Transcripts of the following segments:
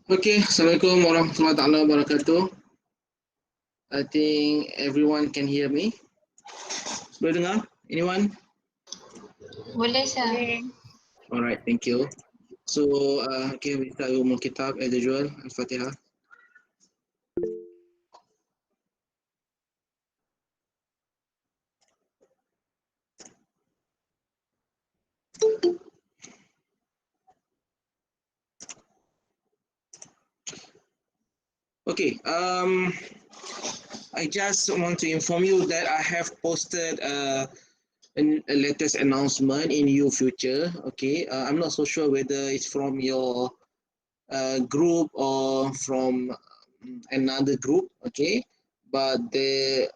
Okay, Assalamualaikum warahmatullahi wabarakatuh. I think everyone can hear me. Boleh dengar? Anyone? Boleh, Syah. Alright, thank you. So, okay, we start with Kitab as usual. Al-Fatihah. Okay, I just want to inform you that I have posted a latest announcement in your future. Okay, I'm not so sure whether it's from your group or from another group. Okay, but the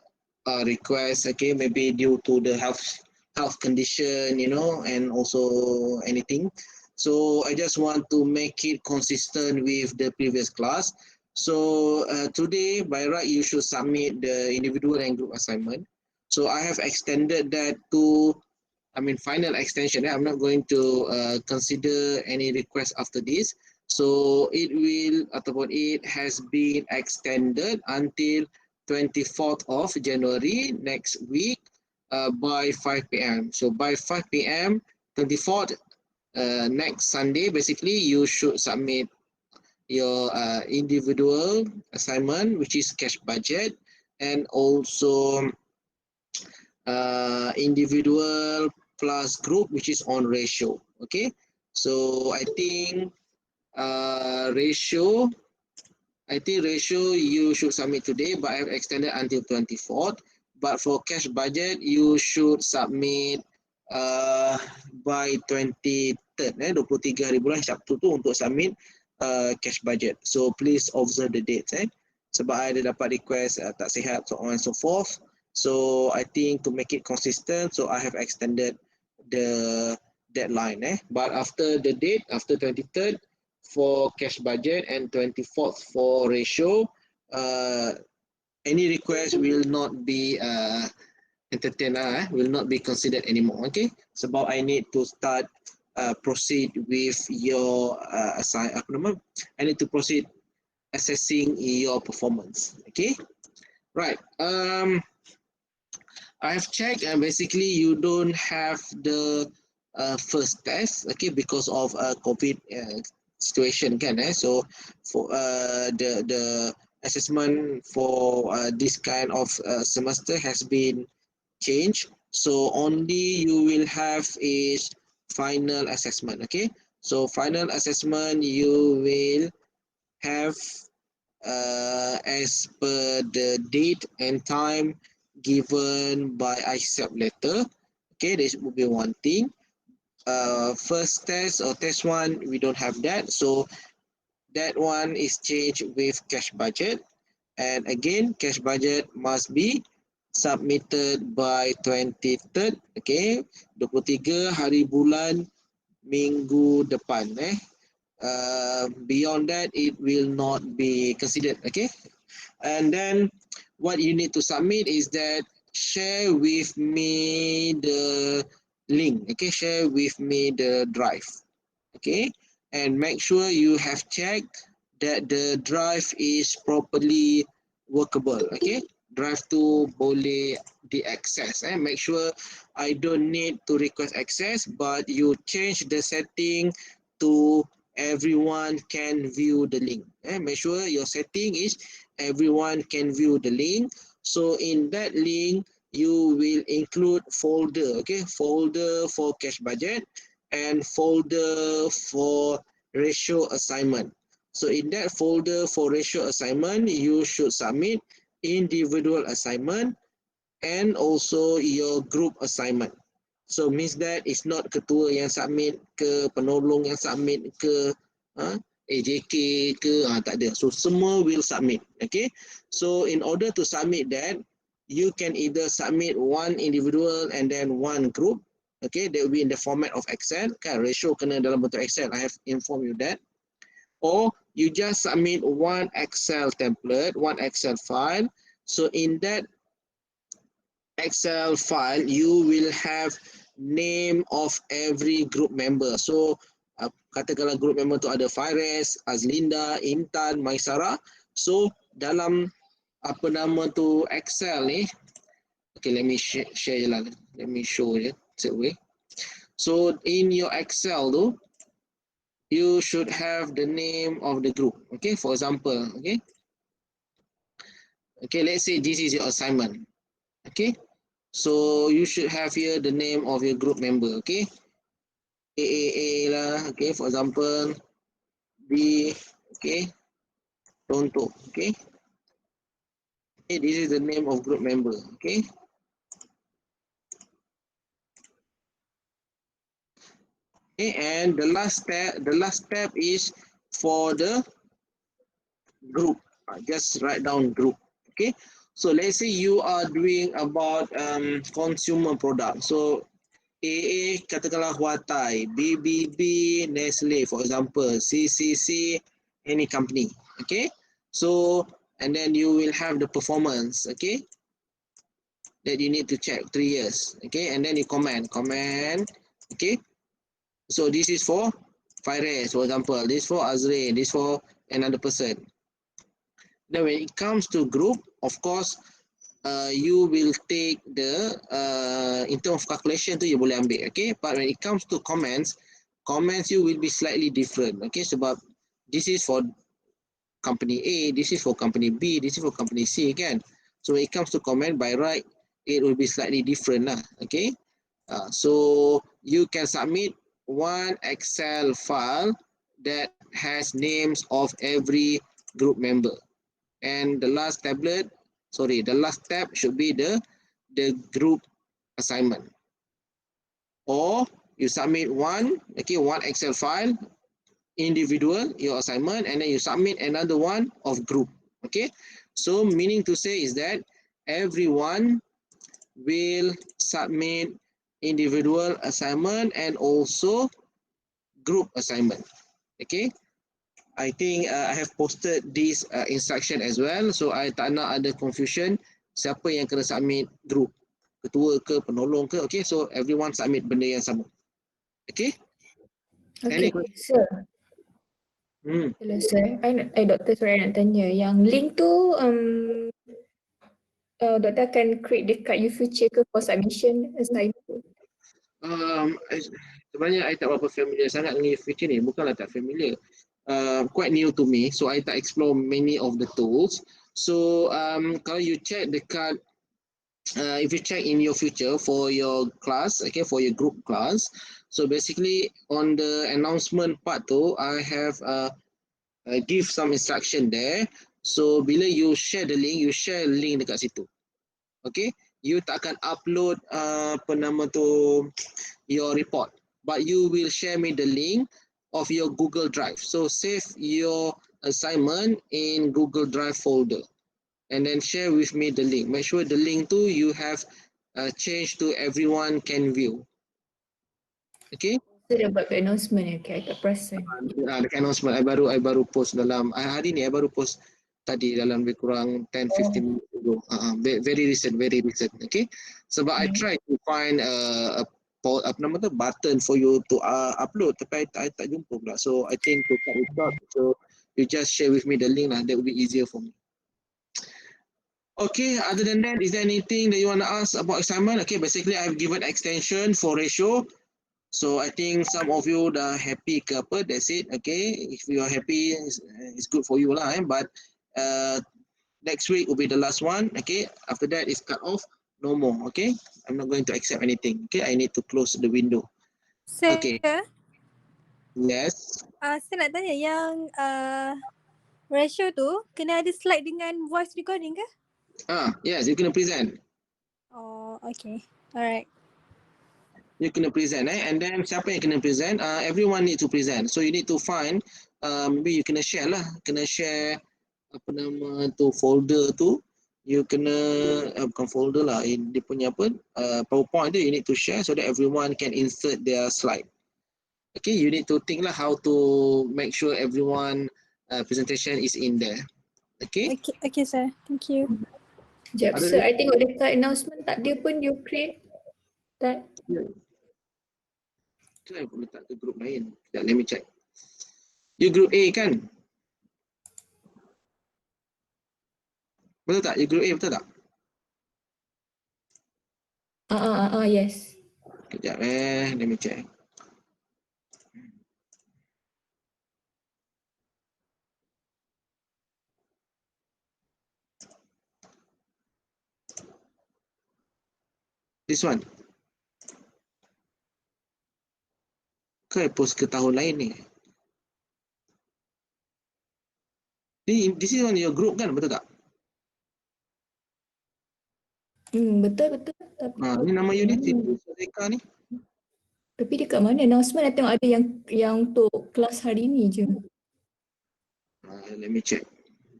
request, okay, maybe due to the health condition, and also anything. So I just want to make it consistent with the previous class. So today, by right, you should submit the individual and group assignment. So I have extended that to, final extension. I'm not going to consider any request after this. So it has been extended until 24th of January next week by 5 p.m. So by 5 p.m. 24th, next Sunday, basically, you should submit your individual assignment, which is cash budget, and also individual plus group, which is on ratio. Okay, so ratio ratio you should submit today, but I have extended until 24th. But for cash budget, you should submit uh, by 23rd, 23 hari bulan Sabtu tu untuk submit cash budget. So please observe the dates. Sebab I ada dapat request tak sihat, so on and so forth. So I think to make it consistent, so I have extended the deadline. But after the date, after 23rd, for cash budget and 24th for ratio, uh, any request will not be entertained, will not be considered anymore. Okay, sebab I need to start proceed with your I need to proceed assessing your performance. Okay, right. I have checked, and basically you don't have the first test, okay, because of COVID situation, kan? So for the assessment for this kind of semester has been changed. So only you will have is final assessment, okay? So final assessment you will have as per the date and time given by ICEP letter. Okay, this will be one thing. First test or test one, we don't have that. So that one is changed with cash budget. And again, cash budget must be submitted by 23rd. Okay, 23 hari bulan minggu depan. Beyond that, it will not be considered. Okay, and then what you need to submit is that share with me the link. Okay, share with me the drive. Okay, and make sure you have checked that the drive is properly workable. Okay, drive to boleh diakses. Make sure I don't need to request access, but you change the setting to everyone can view the link. Make sure your setting is everyone can view the link. So in that link, you will include folder. Okay, folder for cash budget and folder for ratio assignment. So in that folder for ratio assignment, you should submit individual assignment and also your group assignment. So means that it's not ketua yang submit ke, penolong yang submit ke, AJK ke, tak ada. So semua will submit. Okay. So in order to submit that, you can either submit one individual and then one group. Okay, that will be in the format of Excel. Kan, ratio kena dalam bentuk Excel. I have informed you that. Or you just submit one Excel template, one Excel file. So in that Excel file, you will have name of every group member. So katakanlah group member tu ada Fares, Azlinda, Intan, Maisara. So dalam apa nama tu Excel ni, okay, let me share je lah, let me show je straight away. So in your Excel tu, you should have the name of the group. Okay, for example, okay, let's say this is your assignment. Okay, so you should have here the name of your group member. Okay, AAA lah. Okay, for example, B. Okay, contoh. Okay, this is the name of group member. Okay, and the last step is for the group. Just write down group. Okay, so let's say you are doing about consumer product. So AA katakanlah Huatai, BBB Nestle, for example, CCC any company. Okay, so and then you will have the performance. Okay, that you need to check 3 years. Okay, and then you comment. Okay, so this is for Faires, for example. This for Azrin. This for another person. Then when it comes to group, of course, you will take the in terms of calculation tu you boleh ambil. Okay, but when it comes to comments you will be slightly different. Okay, sebab this is for company A, this is for company B, this is for company C kan. So when it comes to comment, by right it will be slightly different lah. Okay, so you can submit one Excel file that has names of every group member, and the last tab should be the group assignment. Or you submit one Excel file individual your assignment, and then you submit another one of group. Okay, so meaning to say is that everyone will submit individual assignment and also group assignment. Okay, I think I have posted this instruction as well, so I tak nak ada confusion siapa yang kena submit group, ketua ke penolong ke. Okay, so everyone submit benda yang sama. Okay, Okay, sir. Hello sir, Dr. Suraya nak tanya, yang link tu doktor akan create dekat YouFuture ke for submission assignment tu? Sebenarnya I tak berapa familiar sangat dengan feature ni, bukanlah tak familiar. Quite new to me, so I tak explore many of the tools. So kalau you check dekat if you check in your future for your class, okay, for your group class, so basically on the announcement part tu, I have give some instruction there. So bila you share the link, you share link dekat situ. Okay, you tak akan upload apa nama tu your report, but you will share me the link of your Google Drive. So save your assignment in Google Drive folder and then share with me the link. Make sure the link tu you have changed to everyone can view. Okay, So dah buat announcement, okay, I tak perasan. dekat announcement I baru post dalam hari ni, I baru post tadi dalam lebih kurang 10-15 minutes ago. Very recent. Okay, sebab I try to find apa nama tu button for you to upload, tapi I tak jumpa pula. So I think to cut it short, so you just share with me the link lah, that will be easier for me. Okay, other than that, is there anything that you want to ask about assignment? Okay, basically I've given extension for ratio. So I think some of you dah happy ke apa, that's it. Okay, if you are happy, it's good for you lah. But next week will be the last one. Okay, after that is cut off, no more. Okay, I'm not going to accept anything. Okay, I need to close the window. Sir, Okay. Yes. Saya nak tanya yang ratio tu kena ada slide dengan voice recording ke? Yes, you can present. Oh, okay. Alright. You kena present, and then siapa yang kena present? Everyone need to present. So you need to find, maybe you kena share lah, kena share apa nama tu folder tu. You kena bukan folder lah, dia punya apa PowerPoint tu you need to share so that everyone can insert their slide. Okay, you need to think lah how to make sure everyone presentation is in there. Okay. Okay sir. Thank you. Sekejap sir, I tengok dekat announcement tak dia pun you create that. Saya pun letak ke grup lain. Sekejap, let me check. You group A kan? Betul tak? You group A betul tak? Yes. Sekejap let me check. This one. Ke post ke tahun lain ni? This is on your group kan? Betul tak? Betul. Tapi Ni nama you ni, mana? Zeka ni. Tapi dekat mana announcement I tengok ada yang untuk kelas hari ni je. Let me check.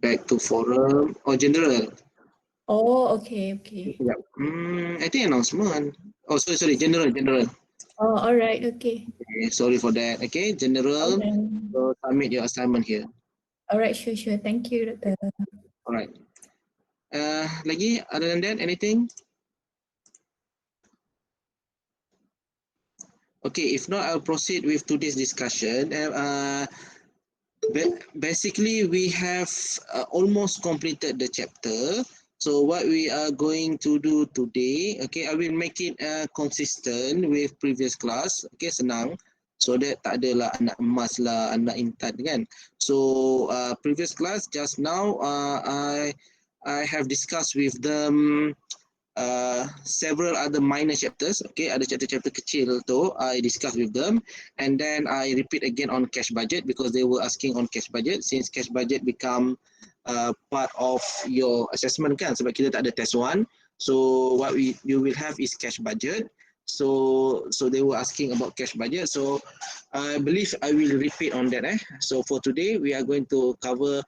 Back to forum. Oh, general. Oh, okay. Sekejap. I think announcement. Oh, sorry. General. Oh, alright, okay. Okay, sorry for that. Okay, general. Okay. So submit your assignment here. Alright, sure. Thank you, Doktor. Alright. Lagi, other than that, anything? Okay, if not, I'll proceed with today's discussion. Basically, we have almost completed the chapter. So what we are going to do today, okay, I will make it consistent with previous class. Okay, senang. So that tak adalah anak emas lah, anak intat kan. So previous class, just now, I have discussed with them several other minor chapters. Okay, ada chapter-chapter kecil tu I discuss with them, and then I repeat again on cash budget because they were asking on cash budget, since cash budget become part of your assessment kan, sebab kita tak ada test 1. So what you will have is cash budget. So they were asking about cash budget. So I believe I will repeat on that. So for today we are going to cover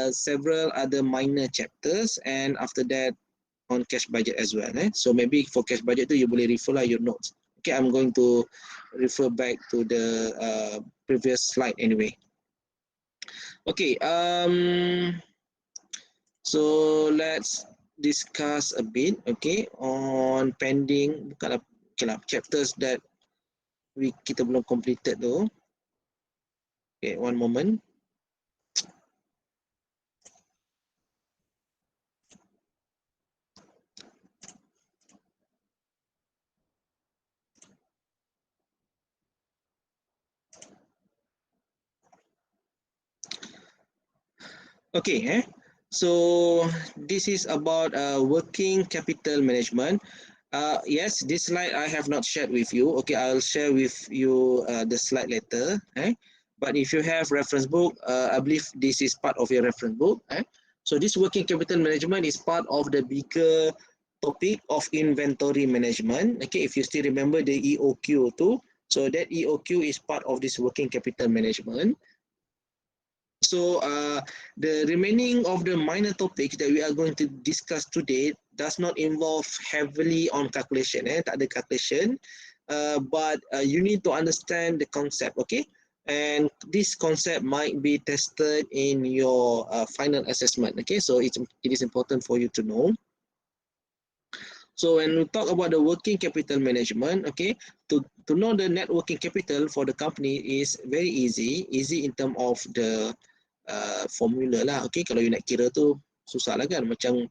several other minor chapters, and after that on cash budget as well. So maybe for cash budget tu you boleh refer lah your notes. Okay, I'm going to refer back to the previous slide anyway. Okay, so let's discuss a bit, okay, on pending, bukanlah, okay lah, chapters that kita belum completed tu. Okay, one moment. Okay, so this is about working capital management. Yes, this slide I have not shared with you. Okay, I'll share with you the slide later. But if you have reference book, I believe this is part of your reference book. So this working capital management is part of the bigger topic of inventory management. Okay, if you still remember the EOQ too. So that EOQ is part of this working capital management. So the remaining of the minor topics that we are going to discuss today does not involve heavily on calculation. Tak ada calculation, but you need to understand the concept, okay? And this concept might be tested in your final assessment, okay? So it is important for you to know. So when we talk about the working capital management, okay, to know the net working capital for the company is very easy in terms of the formula lah. Okay, kalau you nak kira tu susah lah kan, macam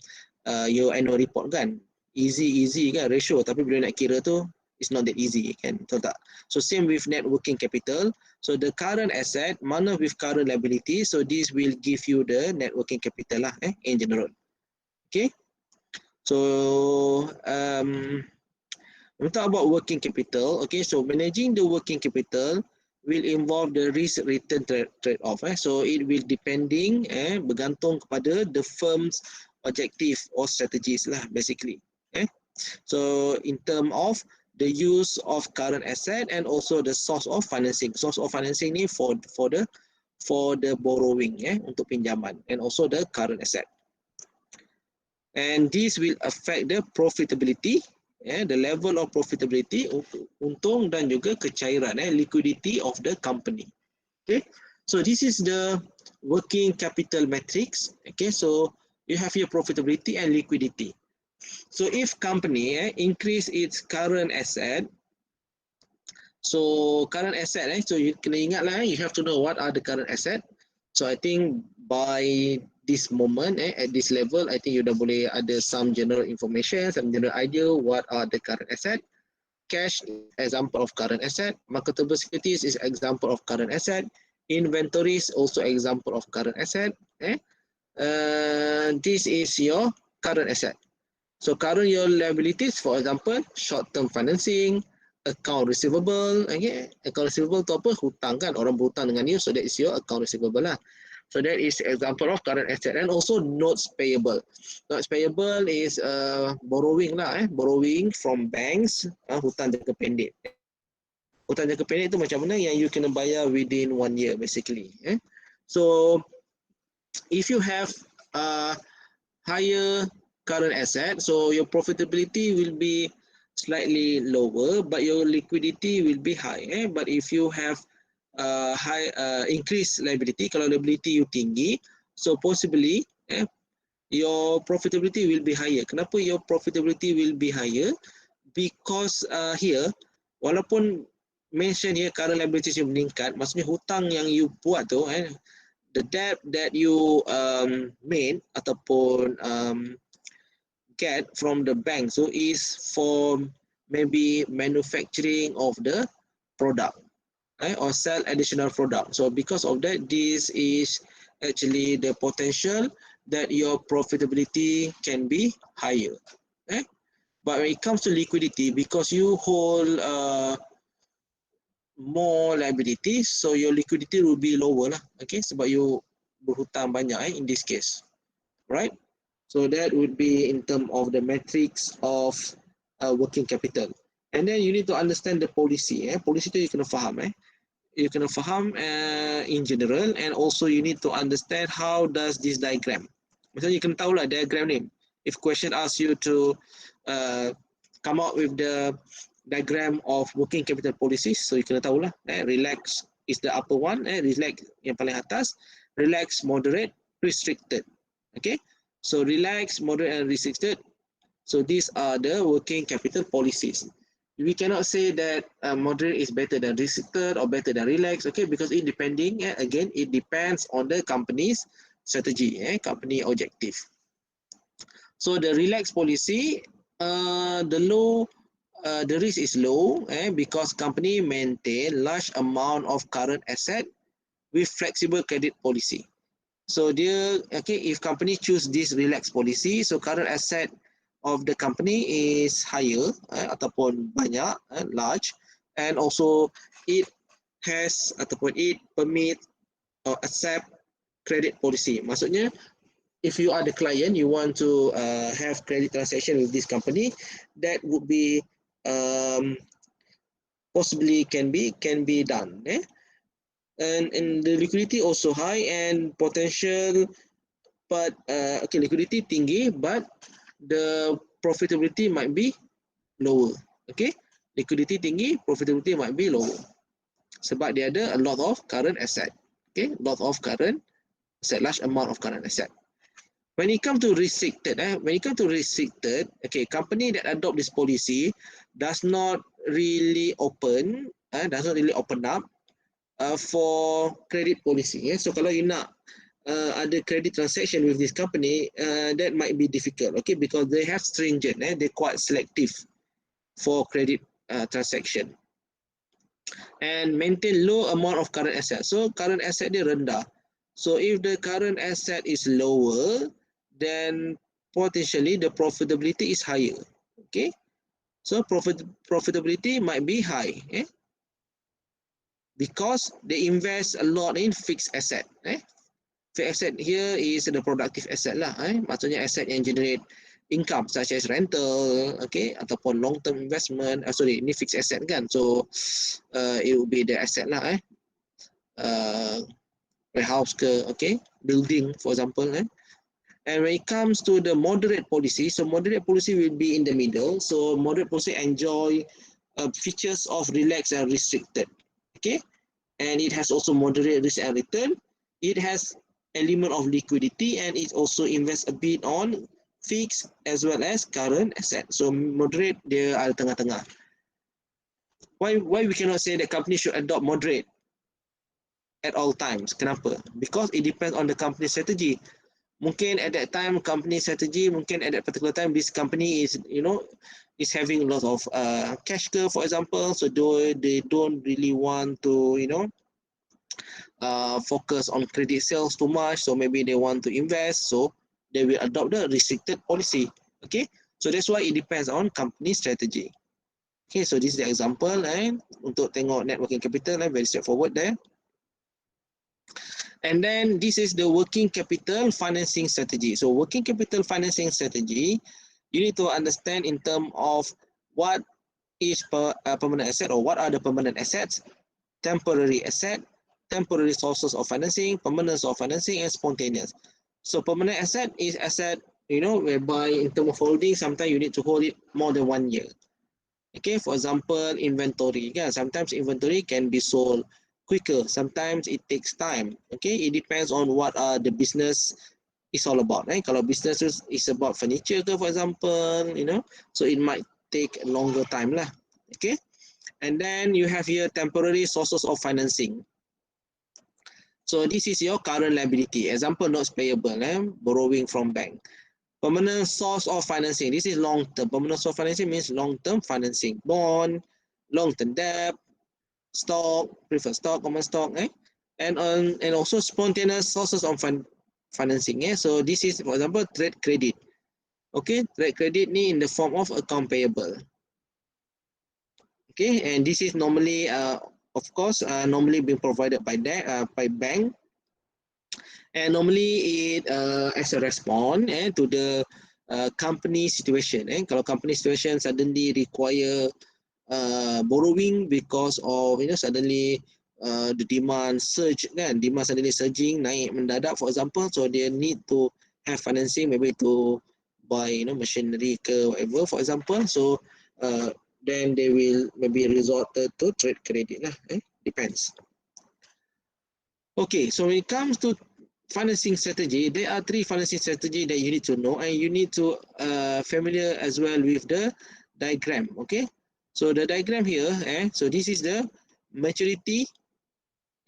your annual report kan, easy kan ratio, tapi bila nak kira tu it's not that easy kan, betul tak? So same with net working capital. So the current asset mana with current liability, so this will give you the net working capital lah in general. Okay, so we talk about working capital. Okay, so managing the working capital will involve the risk return trade-off. So it will depending bergantung kepada the firm's objective or strategies lah basically. So in term of the use of current asset and also the source of financing. Source of financing ni for the borrowing untuk pinjaman, and also the current asset. And this will affect the profitability, the level of profitability, untung dan juga kecairan, liquidity of the company. Okay, so this is the working capital matrix. Okay, so you have your profitability and liquidity. So if company increase its current asset, So current asset, so you kena ingat lah, you have to know what are the current asset. So I think by this moment, at this level, I think you dah boleh ada some general information, some general idea what are the current asset. Cash is example of current asset. Marketable securities is example of current asset. Inventories also example of current asset. This is your current asset. So current your liabilities, for example, short-term financing, account receivable. Okay, account receivable tu apa? Hutang kan, orang berhutang dengan you, so that is your account receivable lah. So that is example of current asset. And also notes payable. Notes payable is borrowing lah, borrowing from banks, hutang jangka pendek. Hutang jangka pendek tu macam mana yang you kena bayar within 1 year basically. So if you have higher current asset, so your profitability will be slightly lower, but your liquidity will be high. But if you have high increased liability, kalau liability you tinggi, so possibly your profitability will be higher. Kenapa your profitability will be higher? Because here, walaupun mention here current liabilities you meningkat, maksudnya hutang yang you buat tu, the debt that you made ataupun get from the bank, so is for maybe manufacturing of the product, or sell additional product. So because of that, this is actually the potential that your profitability can be higher. But when it comes to liquidity, because you hold more liabilities, so your liquidity will be lower lah. Okay, sebab you berhutang banyak in this case, right? So that would be in terms of the metrics of working capital. And then you need to understand the policy. Policy tu you kena faham. You kena faham in general, and also you need to understand how does this diagram. Maksudnya you kena tahu lah diagram ni. If question asks you to come out with the diagram of working capital policies, so you kena tahu lah. Relax is the upper one. Relax yang paling atas. Relax, moderate, restricted. Okay. So relax, moderate, and restricted. So these are the working capital policies. We cannot say that moderate is better than restricted or better than relaxed, okay? Because it depending, again, it depends on the company's strategy, company objective. So the relaxed policy, the risk is low, because company maintain large amount of current asset with flexible credit policy. So dia, okay, if company choose this relaxed policy, so current asset of the company is higher ataupun banyak, large, and also it has ataupun it permit or accept credit policy. Maksudnya, if you are the client, you want to have credit transaction with this company, that would be possibly can be done. And the liquidity also high and potential, but okay, liquidity tinggi, but the profitability might be lower. Okay, liquidity tinggi, profitability might be lower sebab dia ada a lot of current asset. Okay, lot of current asset, large amount of current asset. When it comes to restricted, okay, company that adopt this policy does not really open up for credit policy. So kalau you nak ada credit transaction with this company, that might be difficult, okay, because they have stringent, they're quite selective for credit transaction, and maintain low amount of current asset. So current asset dia rendah. So if the current asset is lower, then potentially the profitability is higher. Okay, so profitability might be high, because they invest a lot in fixed asset. Fixed asset here is the productive asset lah. Maksudnya asset yang generate income such as rental, okay, ataupun long term investment. Sorry, ini fixed asset kan. So it will be the asset lah. Warehouse ke, okay, building for example. And when it comes to the moderate policy, so moderate policy will be in the middle. So moderate policy enjoy features of relaxed and restricted. Okay, and it has also moderate risk and return. It has element of liquidity, and it also invests a bit on fixed as well as current asset. So moderate dia ada tengah-tengah. Why we cannot say that company should adopt moderate at all times? Kenapa? Because it depends on the company strategy. Mungkin at that time company strategy, mungkin at that particular time this company is, is having a lot of cash curve, for example, so they don't really want to, focus on credit sales too much, so maybe they want to invest, so they will adopt the restricted policy. Okay, so that's why it depends on company strategy. Okay, so this is the example, untuk tengok net working capital, very straightforward there. And then this is the working capital financing strategy. So working capital financing strategy, you need to understand in terms of what is permanent asset, or what are the permanent assets, temporary asset, temporary sources of financing, permanent source of financing, and spontaneous. So permanent asset is asset, whereby in terms of holding, sometimes you need to hold it more than 1 year. Okay, for example, inventory. Yeah, sometimes inventory can be sold quicker. Sometimes it takes time. Okay, it depends on what the business is all about. Kalau business is about furniture, for example, so it might take a longer time lah. Okay, and then you have here temporary sources of financing. So this is your current liability. Example, notes payable, borrowing from bank. Permanent source of financing. This is long term. Permanent source of financing means long term financing. Bond, long term debt, stock, preferred stock, common stock, and also spontaneous sources of financing. So this is, for example, trade credit. Okay, trade credit ni in the form of account payable. Okay, and this is normally, of course, normally being provided by bank. And normally it as a response to the company situation. Kalau company situation suddenly require borrowing because of, suddenly the demand surge, demand suddenly surging, naik mendadak, for example, so they need to have financing, maybe to buy, machinery ke whatever, for example, so then they will maybe resort to trade credit lah. Depends. Okay, so when it comes to financing strategy, there are 3 financing strategy that you need to know, and you need to familiar as well with the diagram. Okay, so the diagram here, so this is the maturity.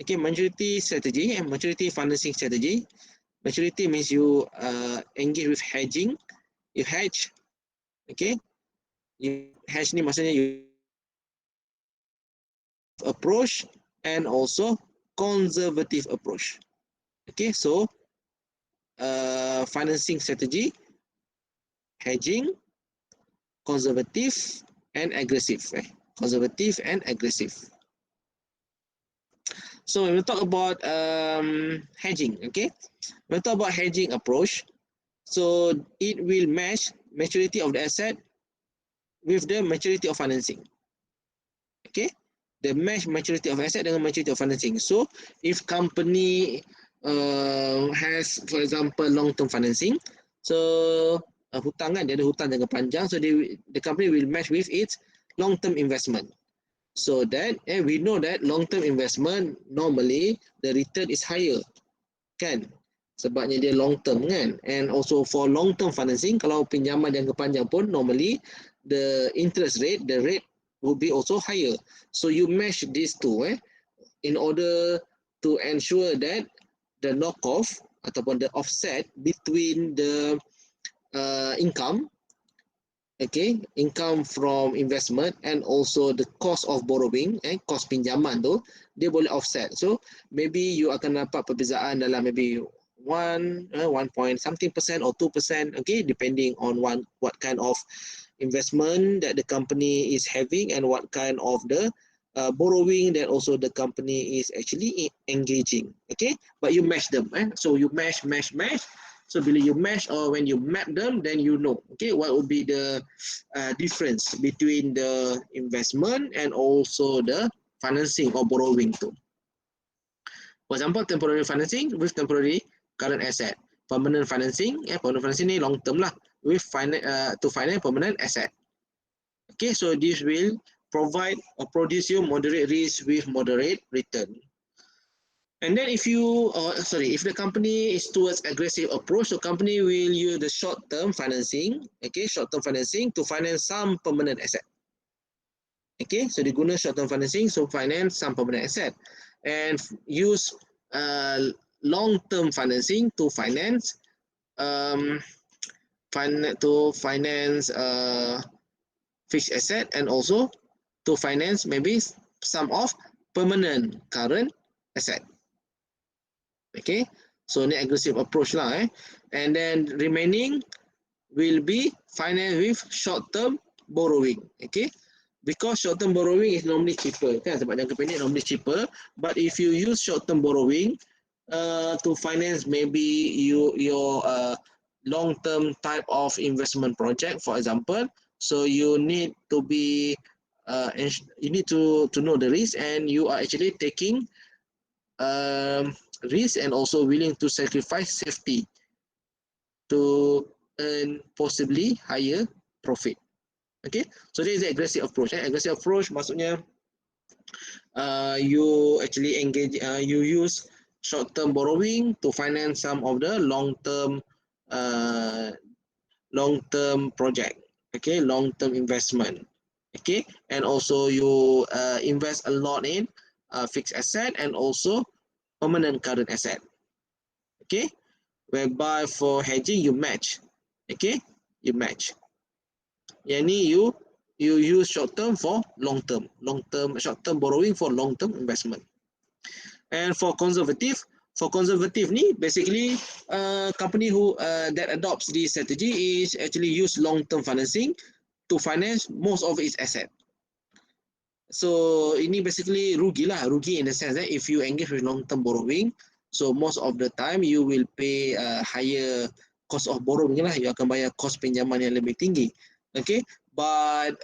Okay, maturity strategy and maturity financing strategy. Maturity means you engage with hedging, you hedge. Okay, you hedge ni maksudnya you approach and also conservative approach. Okay, so financing strategy, hedging, conservative, and aggressive. Conservative and aggressive. So when we talk about hedging, okay, when we talk about hedging approach, so it will match maturity of the asset with the maturity of financing. Okay, the match maturity of asset dengan maturity of financing. So if company has, for example, long-term financing, so hutang kan, dia ada hutang jangka panjang, so the company will match with its long-term investment. So that we know that long-term investment normally the return is higher, kan? Sebabnya dia long term kan. And also for long term financing, kalau pinjaman jangka panjang pun normally the interest rate, the rate will be also higher. So you match these two in order to ensure that the knock-off ataupun the offset between the income, okay, income from investment and also the cost of borrowing, cost pinjaman tu, dia boleh offset. So maybe you akan dapat perbezaan dalam maybe 1 point something percent or 2%, okay, depending on what kind of investment that the company is having and what kind of the borrowing that also the company is actually engaging. Okay, but you match them, so you match. So bila you match or when you map them, then you know, okay, what will be the difference between the investment and also the financing or borrowing too. For example, temporary financing with temporary current asset. Permanent financing, permanent financing ni long term lah, with to finance permanent asset. Okay, so this will provide or produce you moderate risk with moderate return. And then if the company is towards aggressive approach, so company will use the short-term financing, okay, short-term financing to finance some permanent asset. Okay, so they guna short-term financing, so finance some permanent asset, and use long-term financing to finance um, fixed asset, and also to finance maybe some of permanent current asset. Okay, so ni aggressive approach lah and then remaining will be financed with short-term borrowing. Okay, because short-term borrowing is normally cheaper kan, sebab jangka pendek normally cheaper, but if you use short-term borrowing to finance maybe your long-term type of investment project, for example, so you need to be you need to know the risk, and you are actually taking risk and also willing to sacrifice safety to earn possibly higher profit. Okay, so this is the aggressive approach. Aggressive approach maksudnya you actually engage, you use short-term borrowing to finance some of the uh, long-term project. Okay, long-term investment. Okay, and also you invest a lot in fixed asset and also permanent current asset. Okay, whereby for hedging you match. Okay, you match. Yang ni you use short term for long term, short term borrowing for long term investment. And for conservative ni basically company who that adopts this strategy is actually use long term financing to finance most of its asset. So ini basically rugi in the sense that if you engage with long term borrowing, so most of the time you will pay higher cost of borrowing lah, you akan bayar kos pinjaman yang lebih tinggi. Okay, but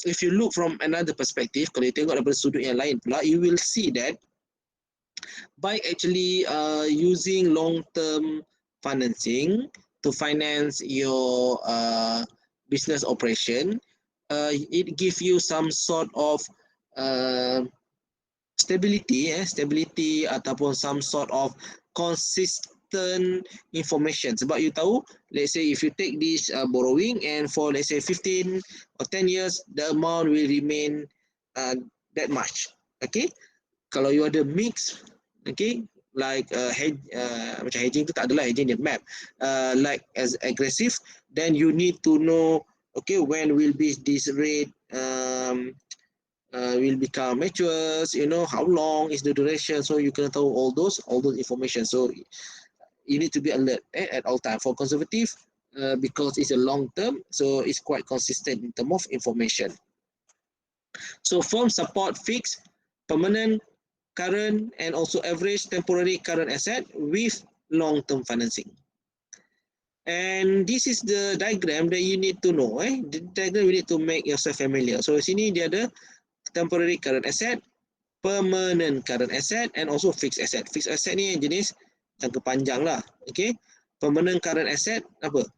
if you look from another perspective, kalau you tengok daripada sudut yang lain pula, you will see that by actually using long term financing to finance your business operation, it gives you some sort of uh, stability ataupun some sort of consistent information. Sebab you tahu, let's say if you take this borrowing and for let's say 15 or 10 years, the amount will remain that much. Okay, kalau you ada mix, okay, like macam hedging tu tak adalah hedging dia map, like as aggressive, then you need to know, okay, when will be this rate will become matures, you know, how long is the duration, so you can tahu all those information. So you need to be alert at all time. For conservative, because it's a long term, so it's quite consistent in terms of information. So firms support fixed, permanent, current, and also average temporary current asset with long-term financing. And this is the diagram that you need to know. The diagram you need to make yourself familiar. So sini dia ada temporary current asset, permanent current asset, and also fixed asset. Fixed asset ni jenis jangka panjang lah. Okay. Permanent current asset apa?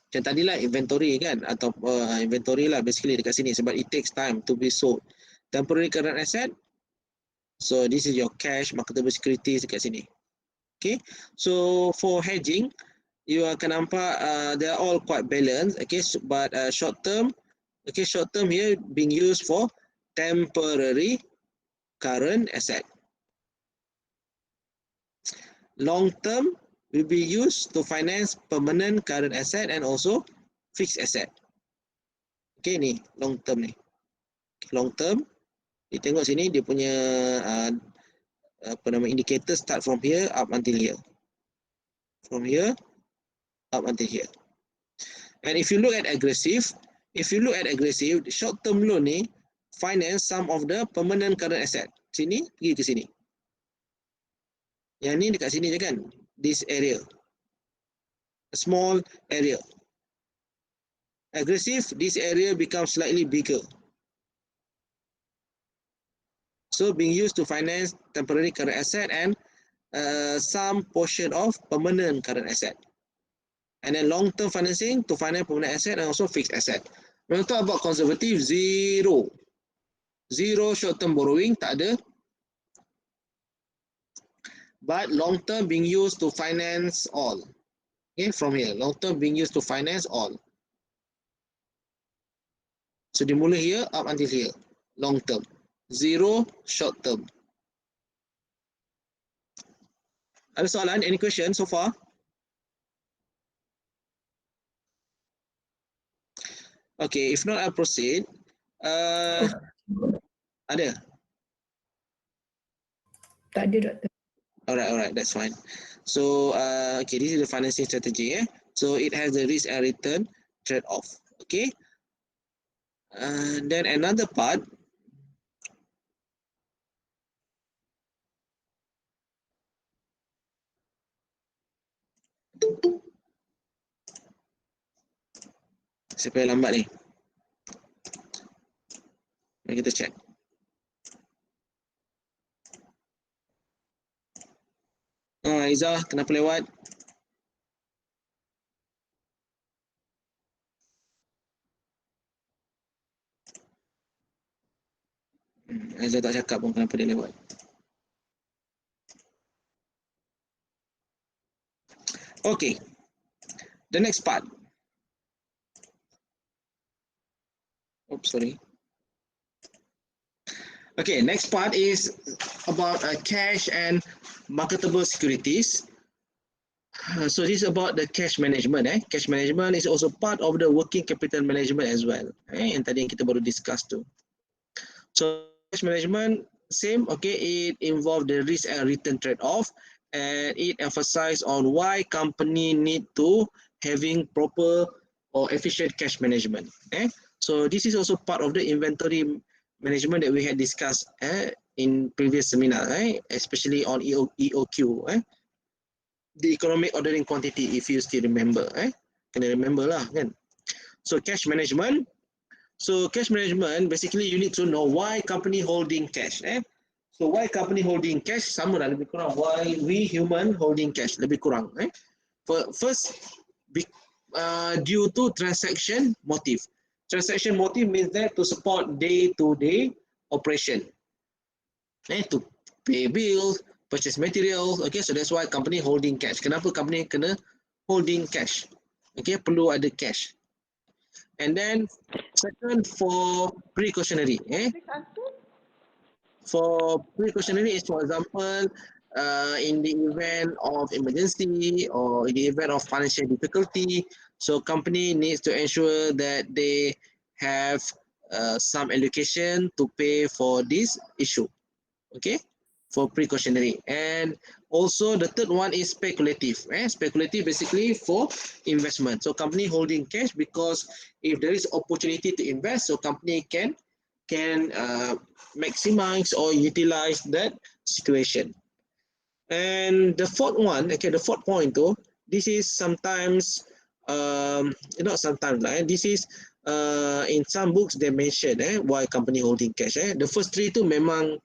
Macam tadilah inventory kan, atau inventory lah basically dekat sini sebab it takes time to be sold. Temporary current asset, so this is your cash, marketable securities dekat sini. Okay, so for hedging, you akan nampak they are all quite balanced. Okay, but short term, okay, short term here being used for temporary current asset. Long term will be used to finance permanent current asset and also fixed asset. Okay, ni long term ni. Long term, kita tengok sini dia punya apa nama indicator start from here up until here. From here up until here. And if you look at aggressive, short term loan ni finance some of the permanent current asset. Sini pergi ke sini. Yang ni dekat sini je kan, this area, a small area. Aggressive, this area becomes slightly bigger. So being used to finance temporary current asset and some portion of permanent current asset. And then long-term financing to finance permanent asset and also fixed asset. When we talk about conservative, zero short-term borrowing, tak ada. But long-term being used to finance all. Okay, from here, long-term being used to finance all. So dimulai here up until here, long term. 0 short term. Ada soalan? Any question so far? Okay, if not, I'll proceed. Ada? Tak ada doktor. Alright, that's fine. So, okay, this is the financing strategy. So, it has the risk and return trade-off. Okay. And then another part, siapa yang lambat ni? Mari kita check. Izzah, kenapa lewat? Izzah tak cakap pun kenapa dia lewat. Okay, the next part. Oops, sorry. Okay, next part is about cash and marketable securities. So this is about the cash management. Cash management is also part of the working capital management as well. Yang tadi yang kita baru discuss tu. So cash management same. Okay, it involve the risk and return trade-off, and it emphasize on why company need to having proper or efficient cash management. So this is also part of the inventory management that we had discussed in previous seminar, especially on EOQ. The economic ordering quantity, if you still remember. Kena remember lah kan. So cash management. So cash management, basically you need to know why company holding cash. So why company holding cash, sama lah lebih kurang. Why we human holding cash, lebih kurang. First, due to transaction motive. Transaction motive means that to support day-to-day operation. To pay bills, purchase materials. Okay, so that's why company holding cash. Kenapa company kena holding cash? Okay, perlu ada cash. And then second, for precautionary. For precautionary is, for example, in the event of emergency or in the event of financial difficulty, so company needs to ensure that they have some allocation to pay for this issue. Okay, for precautionary. And also the third one is speculative. Speculative basically for investment. So company holding cash because if there is opportunity to invest, so company can maximize or utilize that situation. And the fourth one, okay, the fourth point though, this is sometimes not sometimes lah. This is in some books they mention why company holding cash. The first three tu memang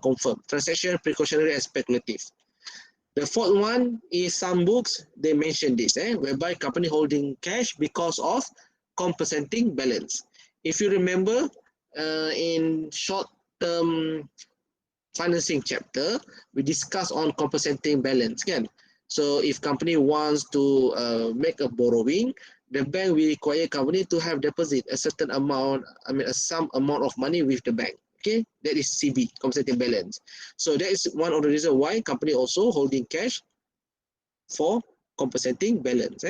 confirm. Transaction, precautionary, and speculative. The fourth one is some books they mention this, whereby company holding cash because of compensating balance. If you remember, in short-term financing chapter, we discuss on compensating balance, kan? So if company wants to make a borrowing, the bank will require company to have deposit a certain amount, a some amount of money with the bank. Okay, that is CB, compensating balance. So that is one of the reasons why company also holding cash for compensating balance.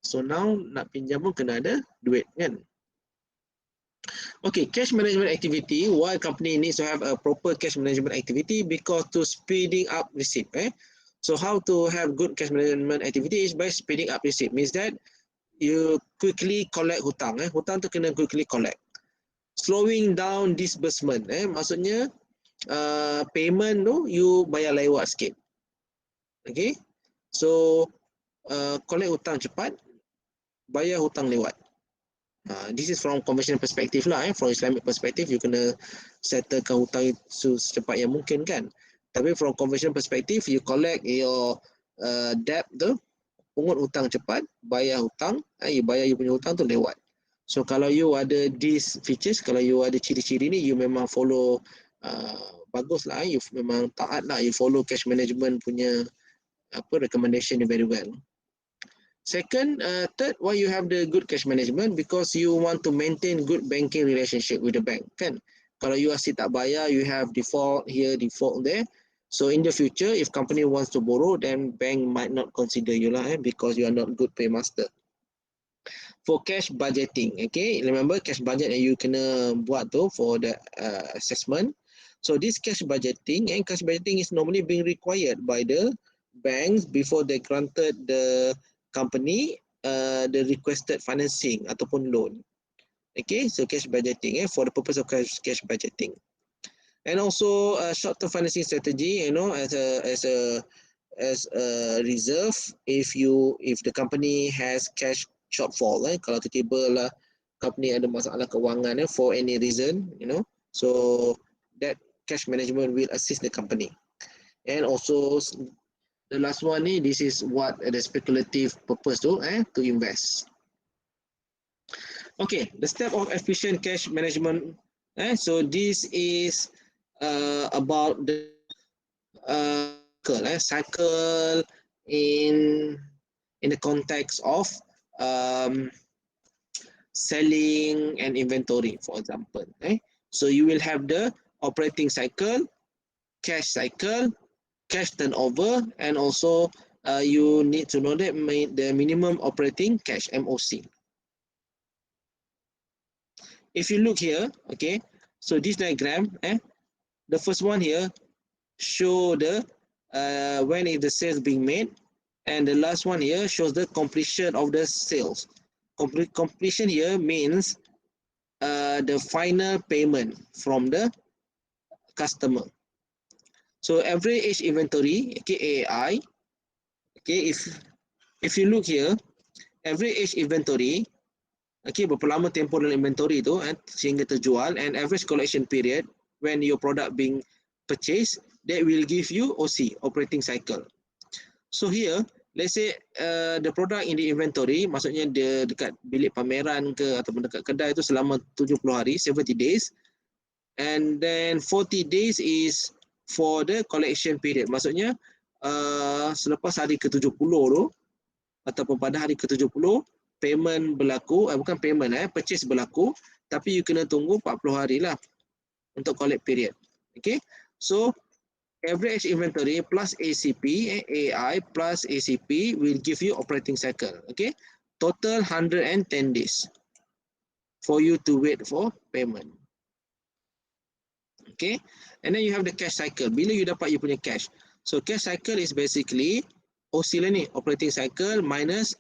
So now nak pinjam pun kena ada duit, kan? Okay, cash management activity. Why company needs to have a proper cash management activity? Because to speeding up receipt. So how to have good cash management activity is by speeding up receipt. Means that you quickly collect hutang. Hutang tu kena quickly collect. Slowing down disbursement. Maksudnya payment tu you bayar lewat sikit. Okay. So collect hutang cepat, bayar hutang lewat. This is from conventional perspective lah. From Islamic perspective, you kena settlekan hutang itu secepat yang mungkin, kan. Tapi from conventional perspective, you collect your debt tu, pungut hutang cepat, bayar hutang, you bayar you punya hutang tu lewat. So kalau you ada these features, kalau you ada ciri-ciri ni, you memang follow bagus lah. You memang taat lah. You follow cash management punya recommendation very well. Third, why you have the good cash management? Because you want to maintain good banking relationship with the bank, kan? Kalau you asyik tak bayar, you have default here, default there. So in the future, if company wants to borrow, then bank might not consider you lah, because you are not good paymaster. For cash budgeting, okay, remember cash budget yang you kena buat tu for the assessment. So this cash budgeting is normally being required by the banks before they granted the company the requested financing ataupun loan. Okay, so cash budgeting for the purpose of cash budgeting. And also short-term financing strategy, as a reserve if the company has cash shortfall, kalau tiba-tiba lah company ada masalah kewangan for any reason, so that cash management will assist the company. And also the last one ni, this is what the speculative purpose tu, to invest. Okay, the step of efficient cash management. So this is about the cycle in the context of selling and inventory, for example. So you will have the operating cycle, cash cycle, cash turnover, and also you need to know that the minimum operating cash, MOC. If you look here, okay, so this diagram, the first one here show the when is the sales being made, and the last one here shows the completion of the sales. Completion here means the final payment from the customer. So every age inventory, okay, AAI, okay, if you look here, every age inventory, okay, berapa lama tempoh dalam inventory tu sehingga terjual, and average collection period when your product being purchased, that will give you OC, operating cycle. So here, let's say the product in the inventory, maksudnya dia dekat bilik pameran ke ataupun dekat kedai tu selama 70 hari, 70 days, and then 40 days is for the collection period. Maksudnya selepas hari ke-70 tu ataupun pada hari ke-70 payment berlaku, bukan payment, purchase berlaku, tapi you kena tunggu 40 hari lah untuk collect period. Okay, so average inventory plus ACP, AI plus ACP will give you operating cycle. Okay, total 110 days for you to wait for payment. Okay, and then you have the cash cycle. Bila you dapat you punya cash, so cash cycle is basically OC lah ni, operating cycle minus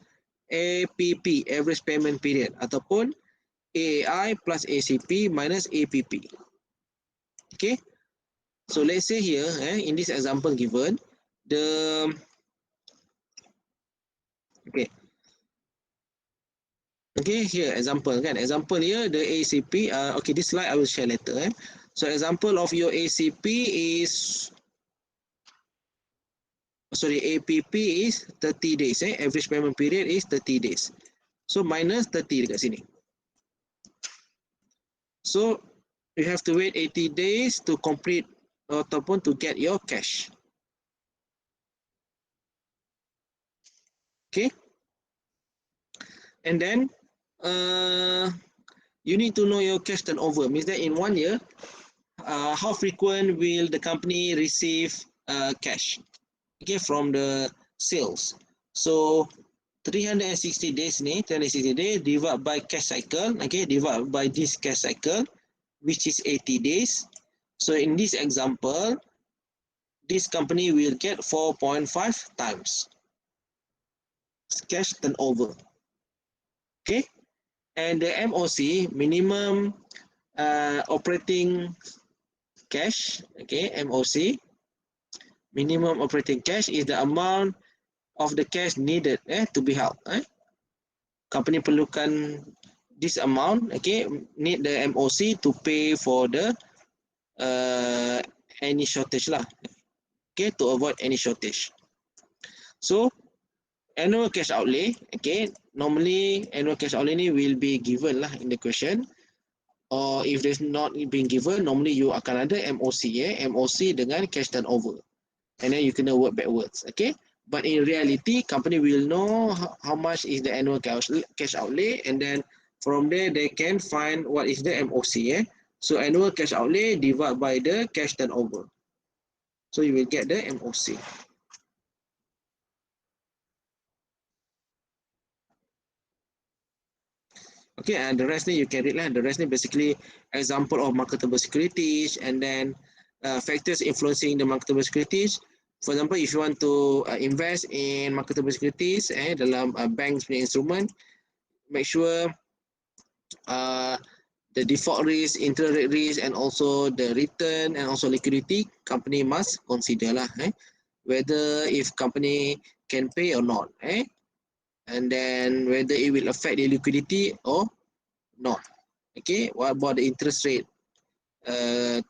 APP, average payment period, ataupun AI plus ACP minus APP. Okay, so let's say here, in this example given, okay, here example kan, example here the ACP, okay, this slide I will share later. So example of your ACP is, APP is 30 days, average payment period is 30 days. So minus 30 dekat sini. So you have to wait 80 days to complete ataupun to get your cash. Okay. And then you need to know your cash turnover. Means that in 1 year, how frequent will the company receive cash, okay, from the sales. So 360 days ni, 360 days divided by cash cycle, okay, divided by this cash cycle, which is 80 days. So in this example, this company will get 4.5 times cash turnover. Okay, and the MOC, minimum operating cash, okay, MOC, minimum operating cash is the amount of the cash needed to be held. Company perlukan this amount, okay, need the MOC to pay for the any shortage lah, okay, to avoid any shortage. So annual cash outlay, okay, normally annual cash outlay ni will be given lah in the question, or if there's not being given, normally you akan ada MOC, MOC dengan cash turnover, and then you kena work backwards. Okay, But in reality, company will know how much is the annual cash outlay, and then from there they can find what is the MOC. So annual cash outlay divided by the cash turnover. So you will get the MOC. Okay, and the rest you can read lah. The rest basically example of marketable securities, and then factors influencing the marketable securities. For example, if you want to invest in marketable securities dalam banks punya instrument, make sure uh, the default risk, interest rate risk, and also the return and also liquidity, company must consider lah. Whether if company can pay or not. And then whether it will affect the liquidity or not. Okay, what about the interest rate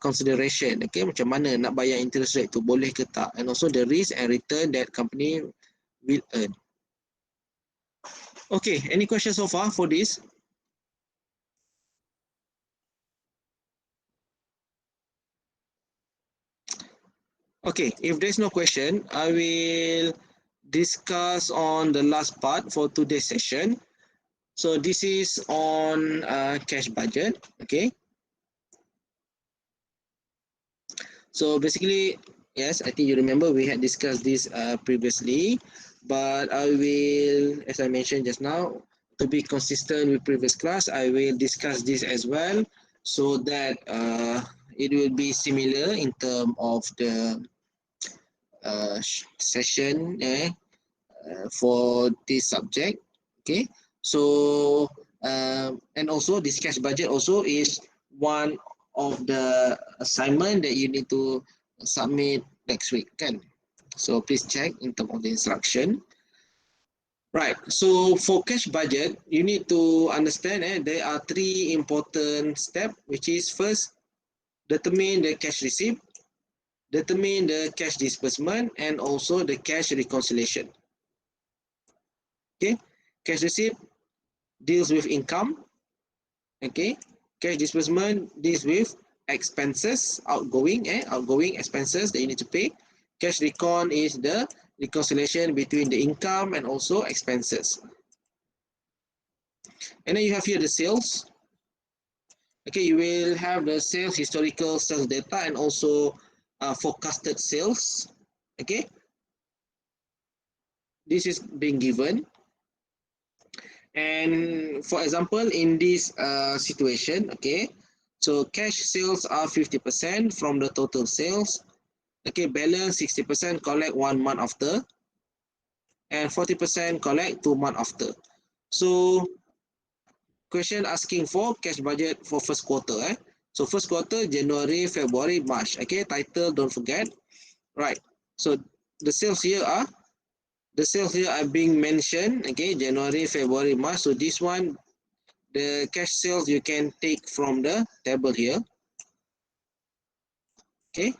consideration? Okay, macam mana nak bayar interest rate tu, boleh ke tak? And also the risk and return that company will earn. Okay, any questions so far for this? Okay, if there's no question, I will discuss on the last part for today's session. So this is on cash budget. Okay. So basically, yes, I think you remember we had discussed this previously, but I will, as I mentioned just now, to be consistent with previous class, I will discuss this as well, so that it will be similar in terms of the session for this subject. Okay, so and also this cash budget also is one of the assignment that you need to submit next week, kan? So please check in terms of the instruction. Right, so for cash budget, you need to understand there are three important steps, which is first, determine the cash receipt, determine the cash disbursement, and also the cash reconciliation. Okay, cash receipt deals with income. Okay, cash disbursement deals with expenses, outgoing expenses that you need to pay. Cash recon is the reconciliation between the income and also expenses. And then you have here the sales. Okay, you will have the sales, historical sales data, and also forecasted sales. Okay, this is being given. And for example, in this situation, okay, so cash sales are 50% from the total sales. Okay, balance 60% collect 1 month after, and 40% collect 2 months after. So question asking for cash budget for first quarter. So first quarter, January, February, March. Okay, title, don't forget. Right. So the sales here are being mentioned. Okay, January, February, March. So this one, the cash sales you can take from the table here. Okay,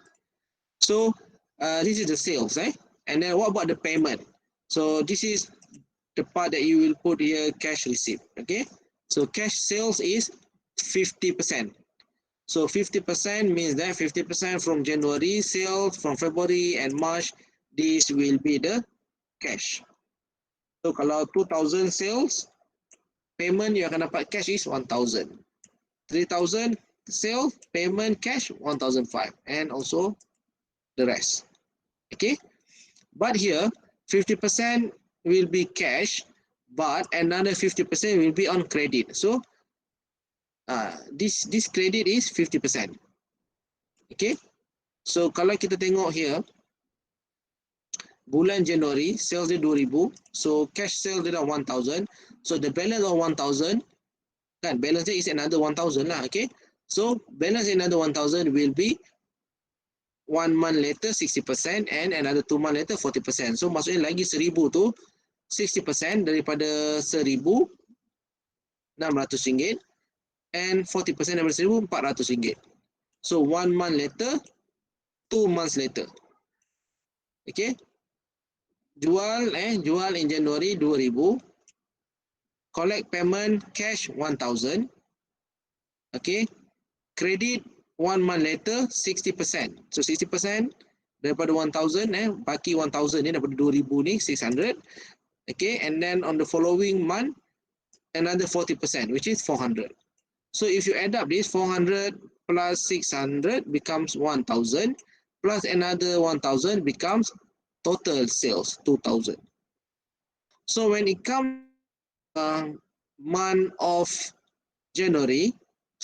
so this is the sales. And then what about the payment? So this is the part that you will put here, cash receipt. Okay, so cash sales is 50%. So 50% means that 50% from January sales, from February and March, this will be the cash. So kalau 2,000 sales, payment you akan dapat cash is 1,000. 3,000 sales, payment cash 1,005, and also the rest. Okay, but here 50% will be cash, but another 50% will be on credit. So this credit is 50%. Okay, so kalau kita tengok here, bulan Januari sales dia 2,000, so cash sales dia dah 1,000, so the balance of 1,000, kan, balance dia is another 1,000 lah. Okay, so balance another 1,000 will be 1 month later 60%, and another 2 months later 40%. So maksudnya lagi 1,000 tu 60% daripada 1,000 RM600, and 40% daripada 1,000 RM400. So 1 month later, 2 months later. Okay, jual in January 2,000, collect payment cash 1,000. Okay, credit 1 month later 60%. So 60% daripada 1000 baki 1000 ni daripada 2000 ni 600. Okay, and then on the following month another 40%, which is 400. So if you add up this 400 plus 600 becomes 1000 plus another 1000 becomes total sales 2000. So when it comes month of January,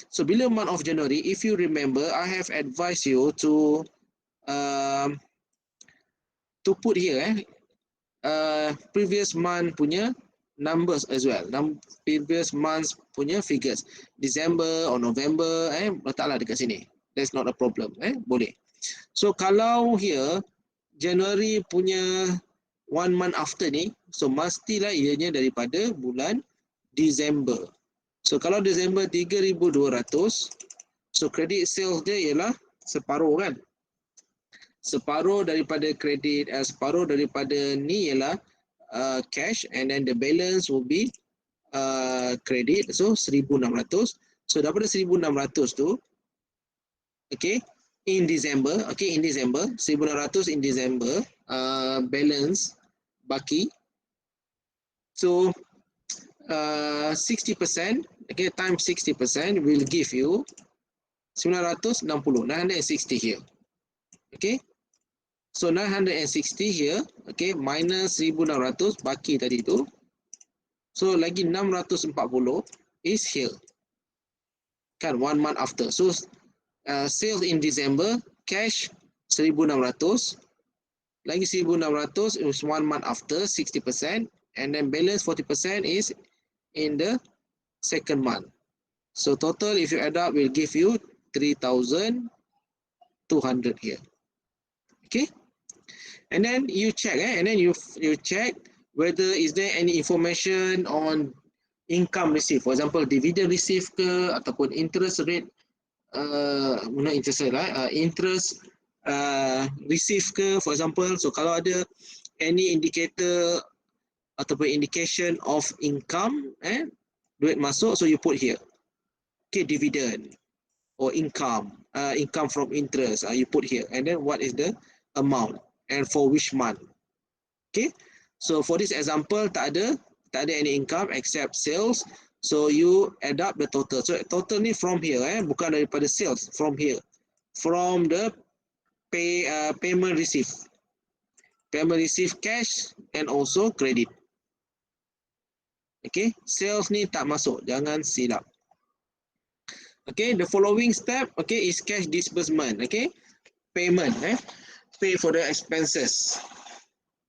so bila month of January, if you remember, I have advised you um, to put here previous month punya numbers as well, previous months punya figures, December or November, letaklah dekat sini. That's not a problem, boleh. So kalau here January punya 1 month after ni, so mestilah ianya daripada bulan December. So kalau December 3200, so credit sales dia ialah separuh kan. Separuh daripada kredit, separuh daripada ni ialah cash, and then the balance will be credit, so 1600. So daripada 1600 tu, okay, in December, 1600 in December, balance baki. So 60%, okay, times 60% will give you 960 here. Okay, so 960 here, okay, minus 1600 baki tadi tu. So lagi 640 is here. Kan 1 month after. So sales in December, cash 1600, lagi 1600 is 1 month after 60%, and then balance 40% is in the second month. So total if you add up will give you 3200 here. Okay, and then you check and then you check whether is there any information on income received, for example dividend received ke, ataupun interest rate not interest rate lah, interest received ke, for example. So kalau ada any indicator ataupun indication of income, duit masuk, so you put here. Okay, dividend or income, income from interest, you put here, and then what is the amount and for which month. Okay, so for this example tak ada any income except sales, so you add up the total. So total ni from here, bukan daripada sales, from here, from the payment received cash and also credit. Okay, sales ni tak masuk, jangan silap. Okay, the following step, okay, is cash disbursement. Okay, payment, pay for the expenses.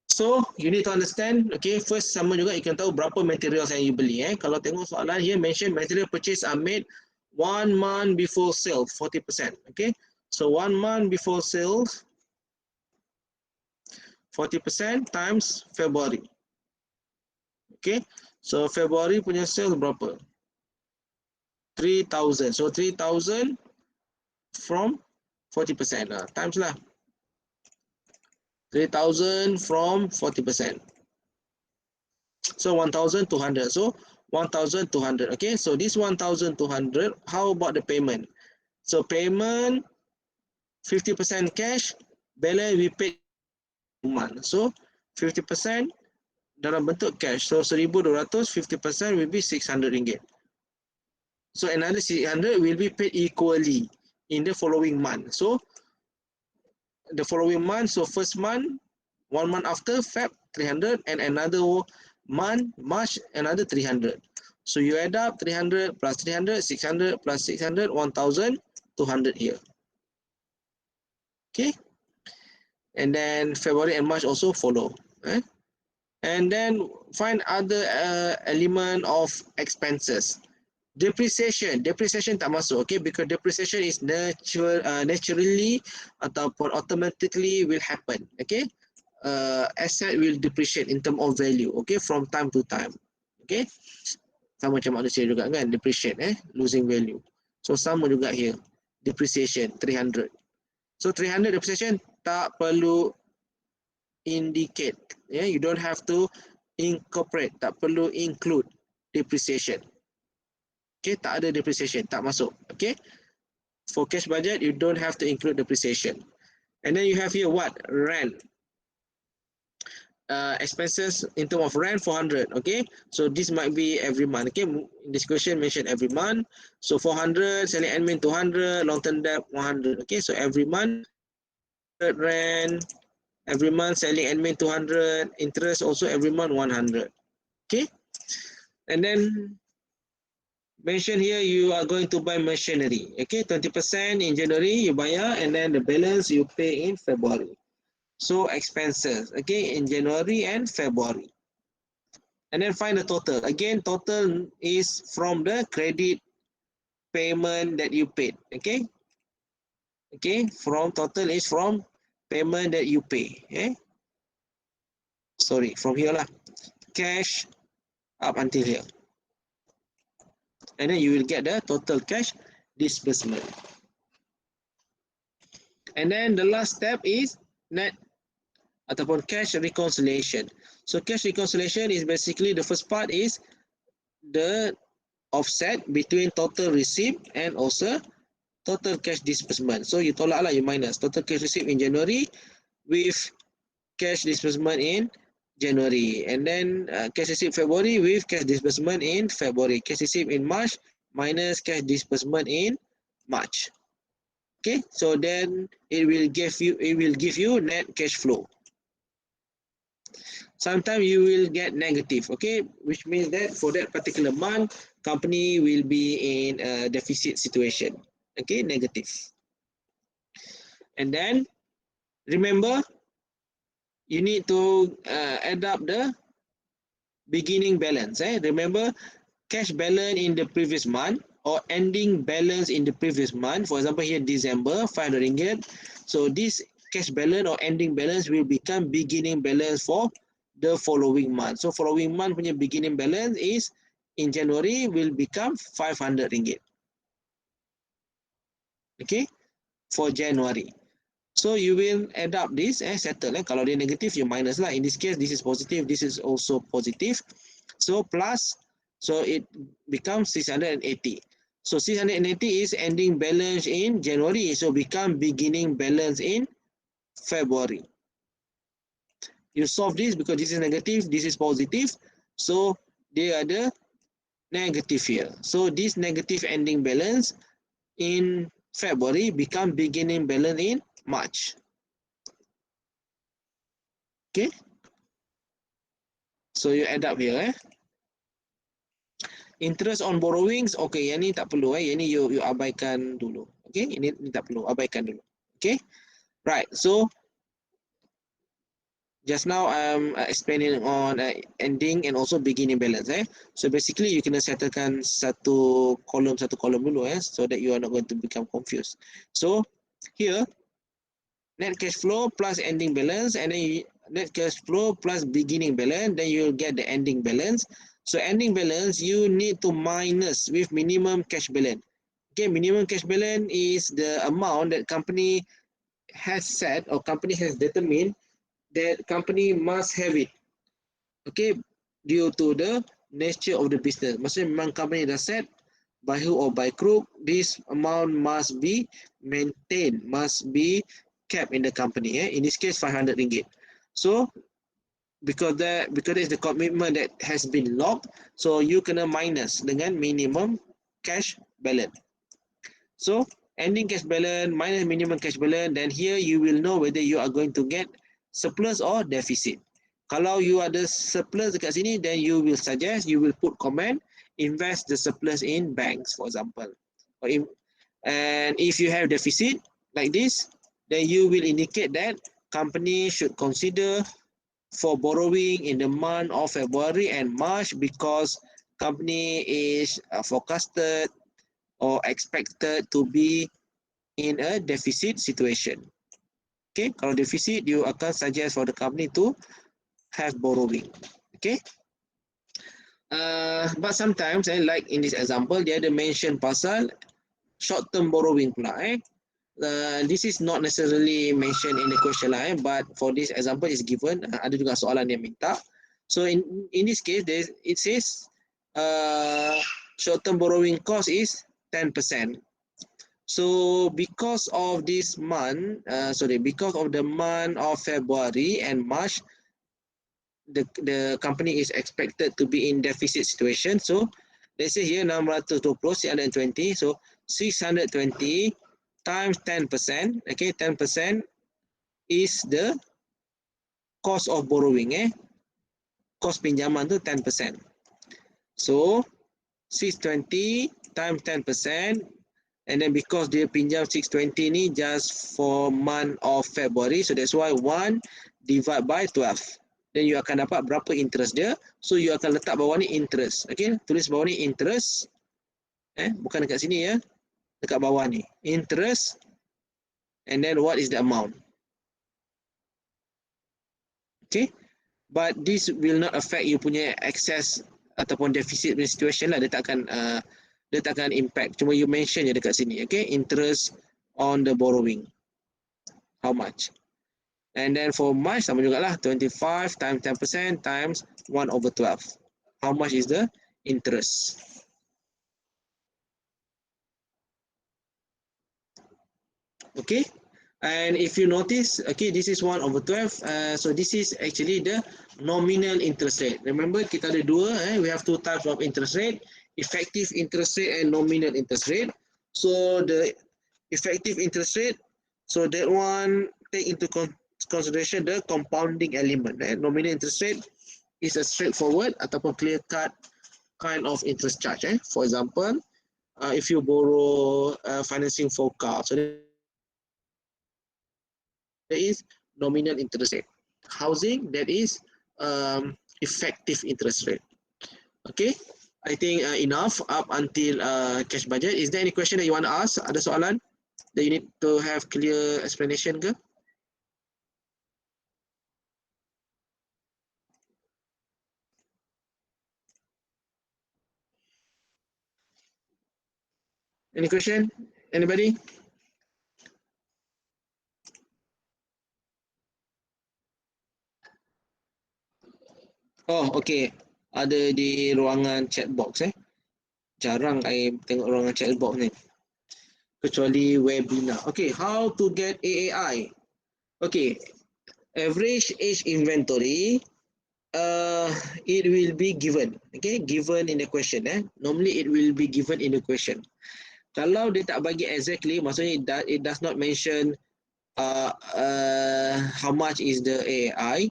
So you need to understand, okay, first sama juga you can tahu berapa materials yang you beli. Kalau tengok soalan here mention material purchase are made 1 month before sale, 40%. Okay, so 1 month before sales, 40% times February. Okay, so February punya sales berapa? 3000. So 3000 from 40% lah, times lah 3000 from 40%. So 1200. So 1200. Okay, so this 1200, how about the payment? So payment 50% cash, balance we pay month. So 50% dalam bentuk cash. So 1200, 50% will be 600 ringgit. So another 600 will be paid equally in the following month. So the following month, so first month, 1 month after, Feb, 300, and another month, March, another 300. So you add up 300 plus 300, 600 plus 600, 1200 here. Okay, and then February and March also follow. And then find other element of expenses. Depreciation tak masuk, okay, because depreciation is naturally ataupun automatically will happen. Okay, asset will depreciate in term of value, okay, from time to time. Okay, sama macam manusia juga kan, depreciate, losing value. So sama juga here, depreciation 300. So 300 depreciation tak perlu indicate, you don't have to incorporate, tak perlu include depreciation. Okay, tak ada depreciation, tak masuk. Okay, for cash budget you don't have to include depreciation. And then you have here what? Rent. Expenses in terms of rent 400. Okay, so this might be every month. Okay, in this question mentioned every month. So 400, selling admin 200, long term debt 100. Okay, so every month rent, every month selling admin 200, interest also every month 100. Okay, and then mention here you are going to buy machinery. Okay, 20% in January you bayar, and then the balance you pay in February. So expenses, okay, in January and February. And then find the total. Again, total is from the credit payment that you paid. Okay, okay, from total is from payment that you pay. Okay, sorry, from here lah, cash up until here, and then you will get the total cash disbursement. And then the last step is net ataupun cash reconciliation. So cash reconciliation is basically the first part is the offset between total receipt and also total cash disbursement. So you tolak lah, you minus total cash receipt in January with cash disbursement in January, and then cash receipt February with cash disbursement in February, cash receipt in March minus cash disbursement in March. Okay, so then it will give you net cash flow. Sometimes you will get negative, okay, which means that for that particular month, company will be in a deficit situation, okay, negative. And then remember, you need to add up the beginning balance. Remember, cash balance in the previous month or ending balance in the previous month. For example, here December 500 ringgit. So this cash balance or ending balance will become beginning balance for the following month. So following month punya beginning balance is in January will become 500 ringgit. Okay, for January. So you will add up this, settle. Kalau dia negative, you minus lah. In this case, this is positive, this is also positive. So plus, so it becomes 680. So 680 is ending balance in January, so become beginning balance in February. You solve this because this is negative, this is positive. So they are the negative here. So this negative ending balance in February become beginning balance in March. Okay, so you add up here. Interest on borrowings, okay, yang ni tak perlu, yang ni you abaikan dulu. Okay, ini tak perlu, abaikan dulu. Okay, right. So just now I'm explaining on ending and also beginning balance. So basically you kena settlekan satu kolom dulu, so that you are not going to become confused. So here net cash flow plus ending balance, and then net cash flow plus beginning balance, then you'll get the ending balance. So ending balance you need to minus with minimum cash balance. Okay, minimum cash balance is the amount that company has set or company has determined that company must have it. Okay, due to the nature of the business. Maksudnya memang company dah set by hook or by crook, this amount must be maintained, must be kept in the company. In this case, 500 ringgit. So because it's the commitment that has been locked, so you kena minus dengan minimum cash balance. So ending cash balance minus minimum cash balance, then here you will know whether you are going to get surplus or deficit. Kalau you ada surplus dekat sini, then you will suggest, you will put comment, invest the surplus in banks, for example. And if you have deficit like this, then you will indicate that company should consider for borrowing in the month of February and March because company is forecasted or expected to be in a deficit situation. Okay, kalau deficit, you akan suggest for the company to have borrowing. Okay, but sometimes, like in this example, dia ada mention pasal short-term borrowing pula. This is not necessarily mentioned in the question lah, but for this example is given. Ada juga soalan yang minta. So in this case, it says short-term borrowing cost is 10%. So because of this month, because of the month of February and March, the company is expected to be in deficit situation. So let's say here 620, 620. So 620 times 10%. Okay, 10% is the cost of borrowing. Cost pinjaman tu 10%. So 620 times 10%, and then because dia pinjam 620 ni just for month of February, so that's why 1 divide by 12. Then you akan dapat berapa interest dia. So you akan letak bawah ni interest. Okay, tulis bawah ni interest. Bukan dekat sini ya. Dekat bawah ni. Interest. And then what is the amount. Okay. But this will not affect you punya excess ataupun deficit punya situation lah. Dia takkan impact. Cuma you mention je dekat sini. Okay. Interest on the borrowing. How much? And then for March sama jugalah, 25 times 10% times 1/12. How much is the interest? Okay, and if you notice, okay, this is 1/12. So this is actually the nominal interest rate. Remember, kita ada dua. We have two types of interest rate: effective interest rate and nominal interest rate. So the effective interest rate, so that one take into consideration the compounding element. Nominal interest rate is a straightforward ataupun clear cut kind of interest charge. For example, if you borrow financing for car, so there is nominal interest rate. Housing, that is effective interest rate. Okay, I think enough up until cash budget. Is there any question that you want to ask? Ada soalan that you need to have clear explanation ke? Any question? Anybody? Oh, okay. Ada di ruangan chat box. Jarang I tengok ruangan chat box ni. Kecuali webinar. Okay, how to get AAI? Okay, average age inventory, it will be given. Okay, given in the question. Normally it will be given in the question. Kalau dia tak bagi exactly, maksudnya it does not mention how much is the AI.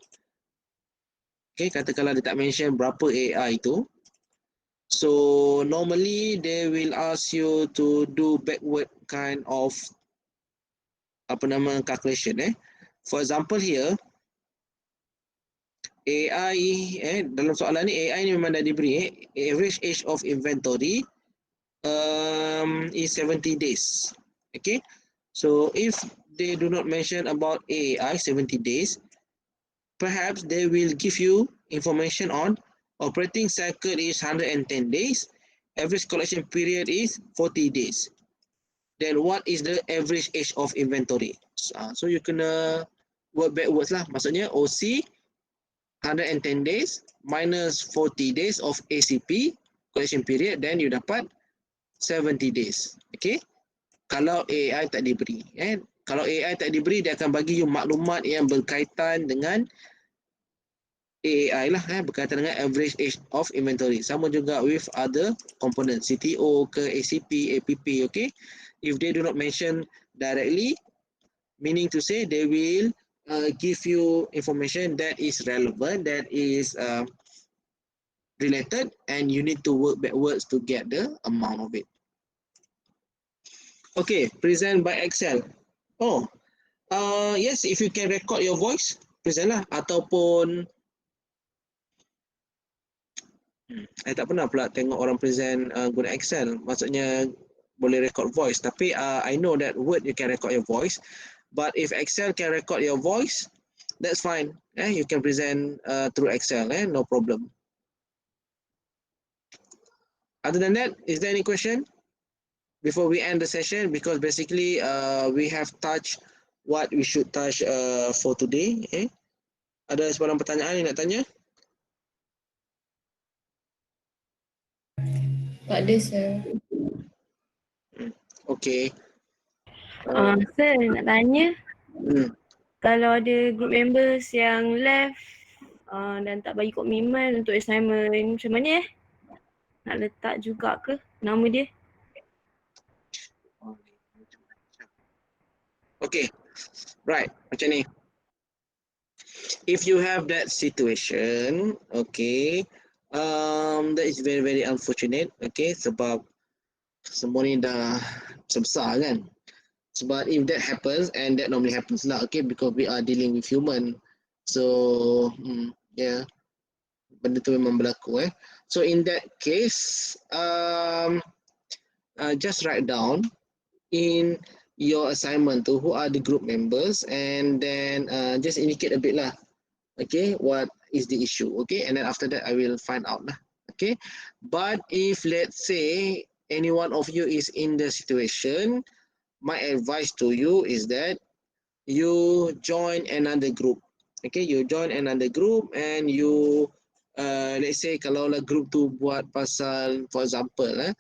Okay, katakanlah dia tak mention berapa AI itu. So normally they will ask you to do backward kind of calculation. For example here, AI dalam soalan ni AI ni memang dah diberi average age of inventory is 70 days. Okay, so if they do not mention about AI 70 days, perhaps they will give you information on operating cycle is 110 days, average collection period is 40 days. Then what is the average age of inventory? So you kena work backwards lah. Maksudnya OC 110 days minus 40 days of ACP collection period, then you dapat 70 days. Okay? Kalau AI tak diberi. Kalau AI tak diberi, dia akan bagi you maklumat yang berkaitan dengan AAI lah, berkaitan dengan average age of inventory. Sama juga with other component, CTO ke ACP, APP, okay? If they do not mention directly, meaning to say they will give you information that is relevant, that is related, and you need to work backwards to get the amount of it. Okay, present by Excel. Oh, yes, if you can record your voice, present lah. Ataupun I tak pernah pula tengok orang present guna Excel. Maksudnya boleh record voice. Tapi I know that Word you can record your voice. But if Excel can record your voice, that's fine. You can present through Excel. No problem. Other than that, is there any question before we end the session? Because basically we have touched what we should touch for today. Ada sebarang pertanyaan yang nak tanya? Tak ada, sir. Okay. Sir, nak tanya, Hmm. kalau ada group members yang left dan tak bagi komitmen untuk assignment, macam mana Nak letak juga ke nama dia? Okay, right, macam ni. If you have that situation, okay, that is very very unfortunate, okay, sebab semua ni dah besar kan. Sebab if that happens, and that normally happens lah, okay, because we are dealing with human. So, yeah, benda tu memang berlaku. So in that case, just write down in your assignment to who are the group members, and then just indicate a bit lah, okay, what is the issue, okay, and then after that I will find out lah, okay. But if let's say any one of you is in the situation, my advice to you is that you join another group, okay, you join another group, and you let's say kalau lah group tu buat pasal, for example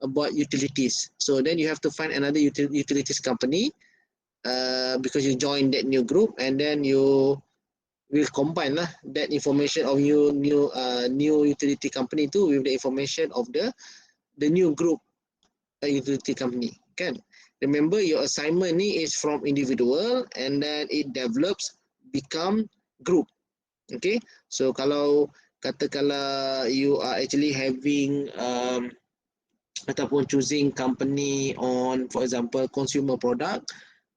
about utilities, so then you have to find another utilities company, because you join that new group, and then you will combine lah that information of new utility company tu with the information of the new group utility company, kan. Remember, your assignment ni is from individual, and then it develops become group, okay. So kalau katakanlah you are actually having ataupun choosing company on, for example, consumer product,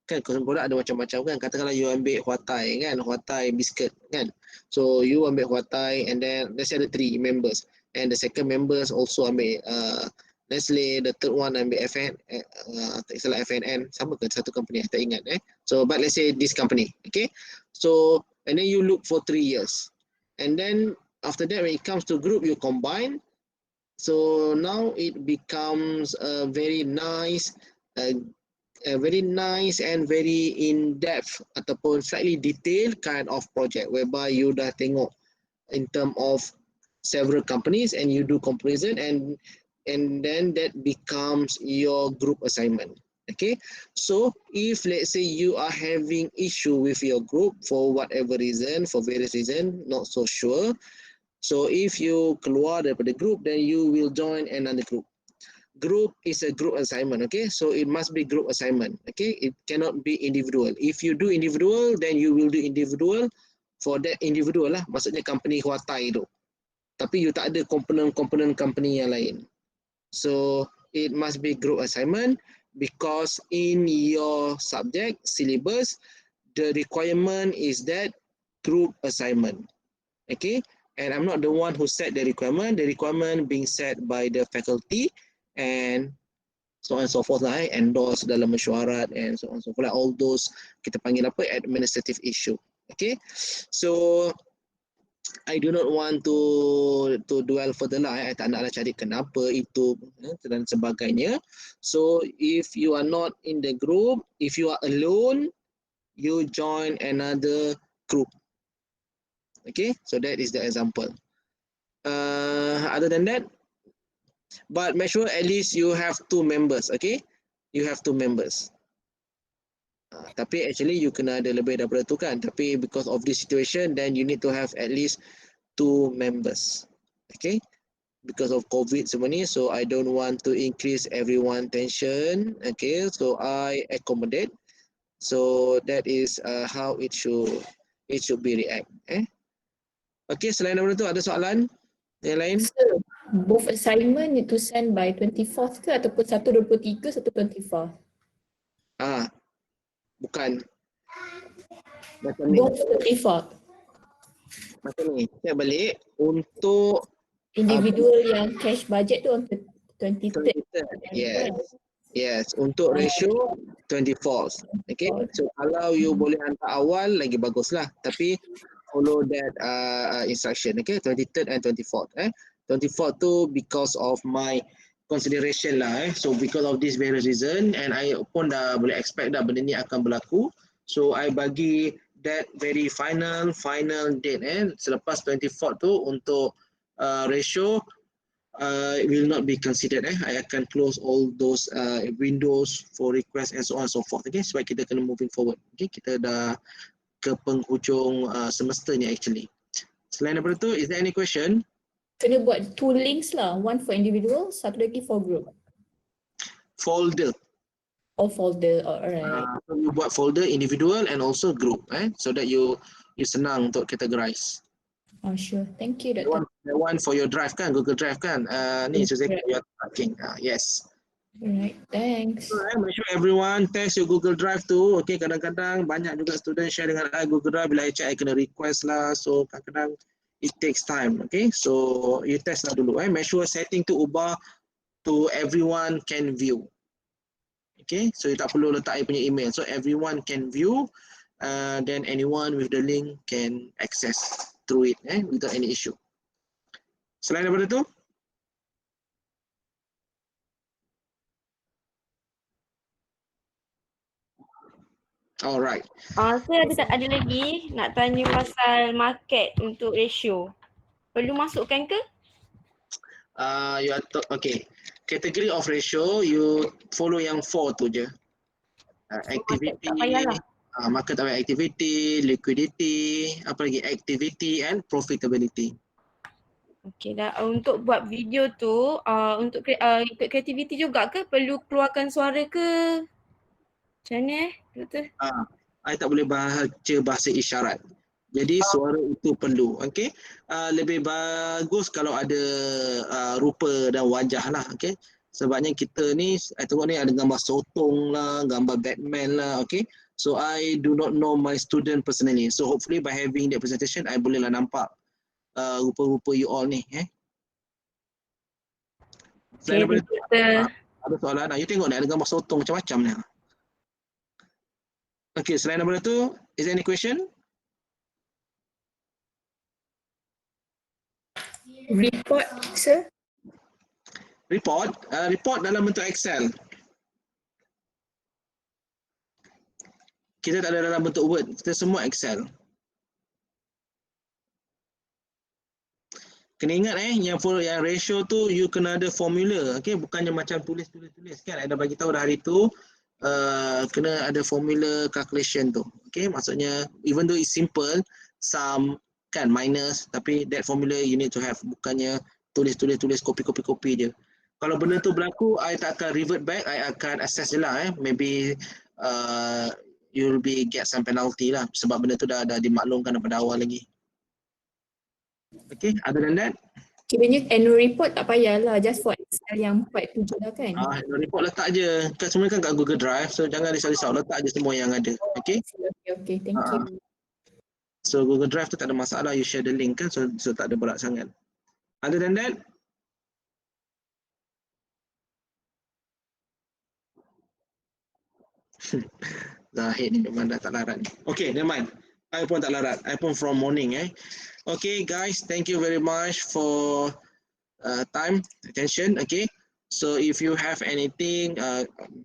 kan, consumer product ada macam-macam kan. Katakanlah you ambil Huatai kan, Huatai biscuit kan. So you ambil Huatai, and then let's say ada 3 members, and the second members also ambil Nestle, the third one ambil FN, tak salah FNN, sama ke satu company, tak ingat So but let's say this company, okay. So and then you look for 3 years, and then after that when it comes to group, you combine. So now it becomes a very nice and very in-depth ataupun slightly detailed kind of project, whereby you dah tengok in term of several companies, and you do comparison, and then that becomes your group assignment, okay. So if let's say you are having issue with your group for whatever reason, for various reason, not so sure, so if you keluar daripada group, then you will join another group. Group is a group assignment, okay, so it must be group assignment, okay, it cannot be individual. If you do individual, then you will do individual for that individual lah, maksudnya company Huatai tu, tapi you tak ada komponen company yang lain. So it must be group assignment, because in your subject syllabus, the requirement is that group assignment, okay. And I'm not the one who set the requirement being set by the faculty, and so on and so forth lah, endorse dalam mesyuarat, and so on and so forth, all those kita panggil apa, administrative issue, okay. So I do not want to dwell further lah. I tak naklah cari kenapa itu dan sebagainya. So if you are not in the group, if you are alone, you join another group. Okay, so that is the example. Other than that, but make sure at least you have 2 members. Okay, you have 2 members. Tapi actually you kena ada lebih daripada tu kan. Tapi because of this situation, then you need to have at least 2 members. Okay, because of COVID semua ni, so I don't want to increase everyone tension. Okay, so I accommodate. So that is how it should be react. Okay, selain daripada tu ada soalan yang lain? So, both assignment need to send by 24th ke ataupun 1/23, 1/24? Bukan. Macam ni. Both 24th. Macam ni. Saya balik untuk Individual yang cash budget tu on 23rd. Yes. Yes, untuk ratio 24th. Okay, so kalau you boleh hantar awal lagi baguslah, tapi follow that instruction, okay, 23rd and 24th. 24th tu because of my consideration lah, so because of this various reason, and I pun dah boleh expect dah benda ni akan berlaku, so I bagi that very final date selepas 24th tu untuk ratio it will not be considered. I akan close all those windows for request and so on and so forth. Okay, sebab kita kena moving forward. Okay, kita dah ke penghujung semester ni actually. Selain daripada tu, is there any question? Kena buat 2 links lah. One for individual, satu lagi for group. Folder. Or folder, alright. So you buat folder individual and also group, so that you senang untuk categorize. Oh sure, thank you That Dr. one for your drive kan, Google Drive kan. Ni Yes, Suzaika, correct. you are tracking. Yes. Alright, thanks. Make sure everyone test your Google Drive tu. Okay, kadang-kadang banyak juga student share dengan I Google Drive, bila I check I kena request lah. So kadang-kadang it takes time. Okay, so you test lah dulu. Make sure setting tu ubah to everyone can view. Okay, so you tak perlu letak I punya email. So everyone can view. Then anyone with the link can access through it without any issue. Selain daripada tu, alright. Saya ada lagi nak tanya pasal market untuk ratio. Perlu masukkan ke? You are okay. Category of ratio, you follow yang 4 tu je. Activity, tak payahlah. market aware activity, liquidity, apa lagi, activity and profitability. Okey dah. Untuk buat video tu, untuk ikut kreativiti juga ke? Perlu keluarkan suara ke? Macam mana Doktor? I tak boleh baca bahasa isyarat. Jadi suara itu perlu. Okay. Lebih bagus kalau ada rupa dan wajah lah. Okay. Sebabnya kita ni, I tengok ni ada gambar sotong lah, gambar Batman lah. Okay. So I do not know my student personally. So hopefully by having that presentation, I boleh lah nampak rupa-rupa you all ni. Selain daripada tu, ada soalan. You tengok ni ada gambar sotong macam-macam ni. Okay, selain daripada tu, is there any question? Report, sir? Report dalam bentuk Excel. Kita tak ada dalam bentuk Word, kita semua Excel. Kena ingat yang ratio tu you kena ada formula, okay? Bukannya macam tulis kan. I dah bagi tahu dah hari tu, kena ada formula calculation tu. Okay, maksudnya even though it's simple, sum kan minus, tapi that formula you need to have. Bukannya tulis copy je. Kalau benda tu berlaku, I tak akan revert back, I akan assess je lah. Maybe you'll be get some penalty lah, sebab benda tu dah dimaklumkan daripada awal lagi. Okay, other than that, Kiranya annual report tak payahlah, just for Excel yang part tu je lah kan? report letak je. Kan semua kan kat Google Drive, so jangan risau-risau, letak je semua yang ada. Okay? Okay, thank you. So Google Drive tu tak ada masalah, you share the link kan, so tak ada berat sangat. Other than that, Zahid ni memang dah tak larat ni. Okay, never mind. I pun tak larat. I pun from morning. Okay guys, thank you very much for time, attention. Okay, so if you have anything,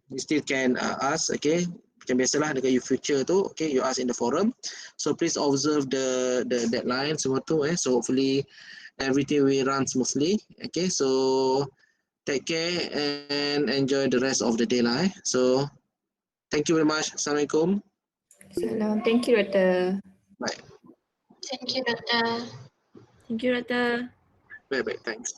you still can ask. Okay, macam biasalah dekat you future tu. Okay, you ask in the forum. So please observe the deadline semua tu. So hopefully everything will run smoothly. Okay, so take care and enjoy the rest of the day lah. So thank you very much. Assalamualaikum. Salam. Thank you, Dr. Bye. Thank you, Doctor. Thank you Doktor. Bye. Thanks.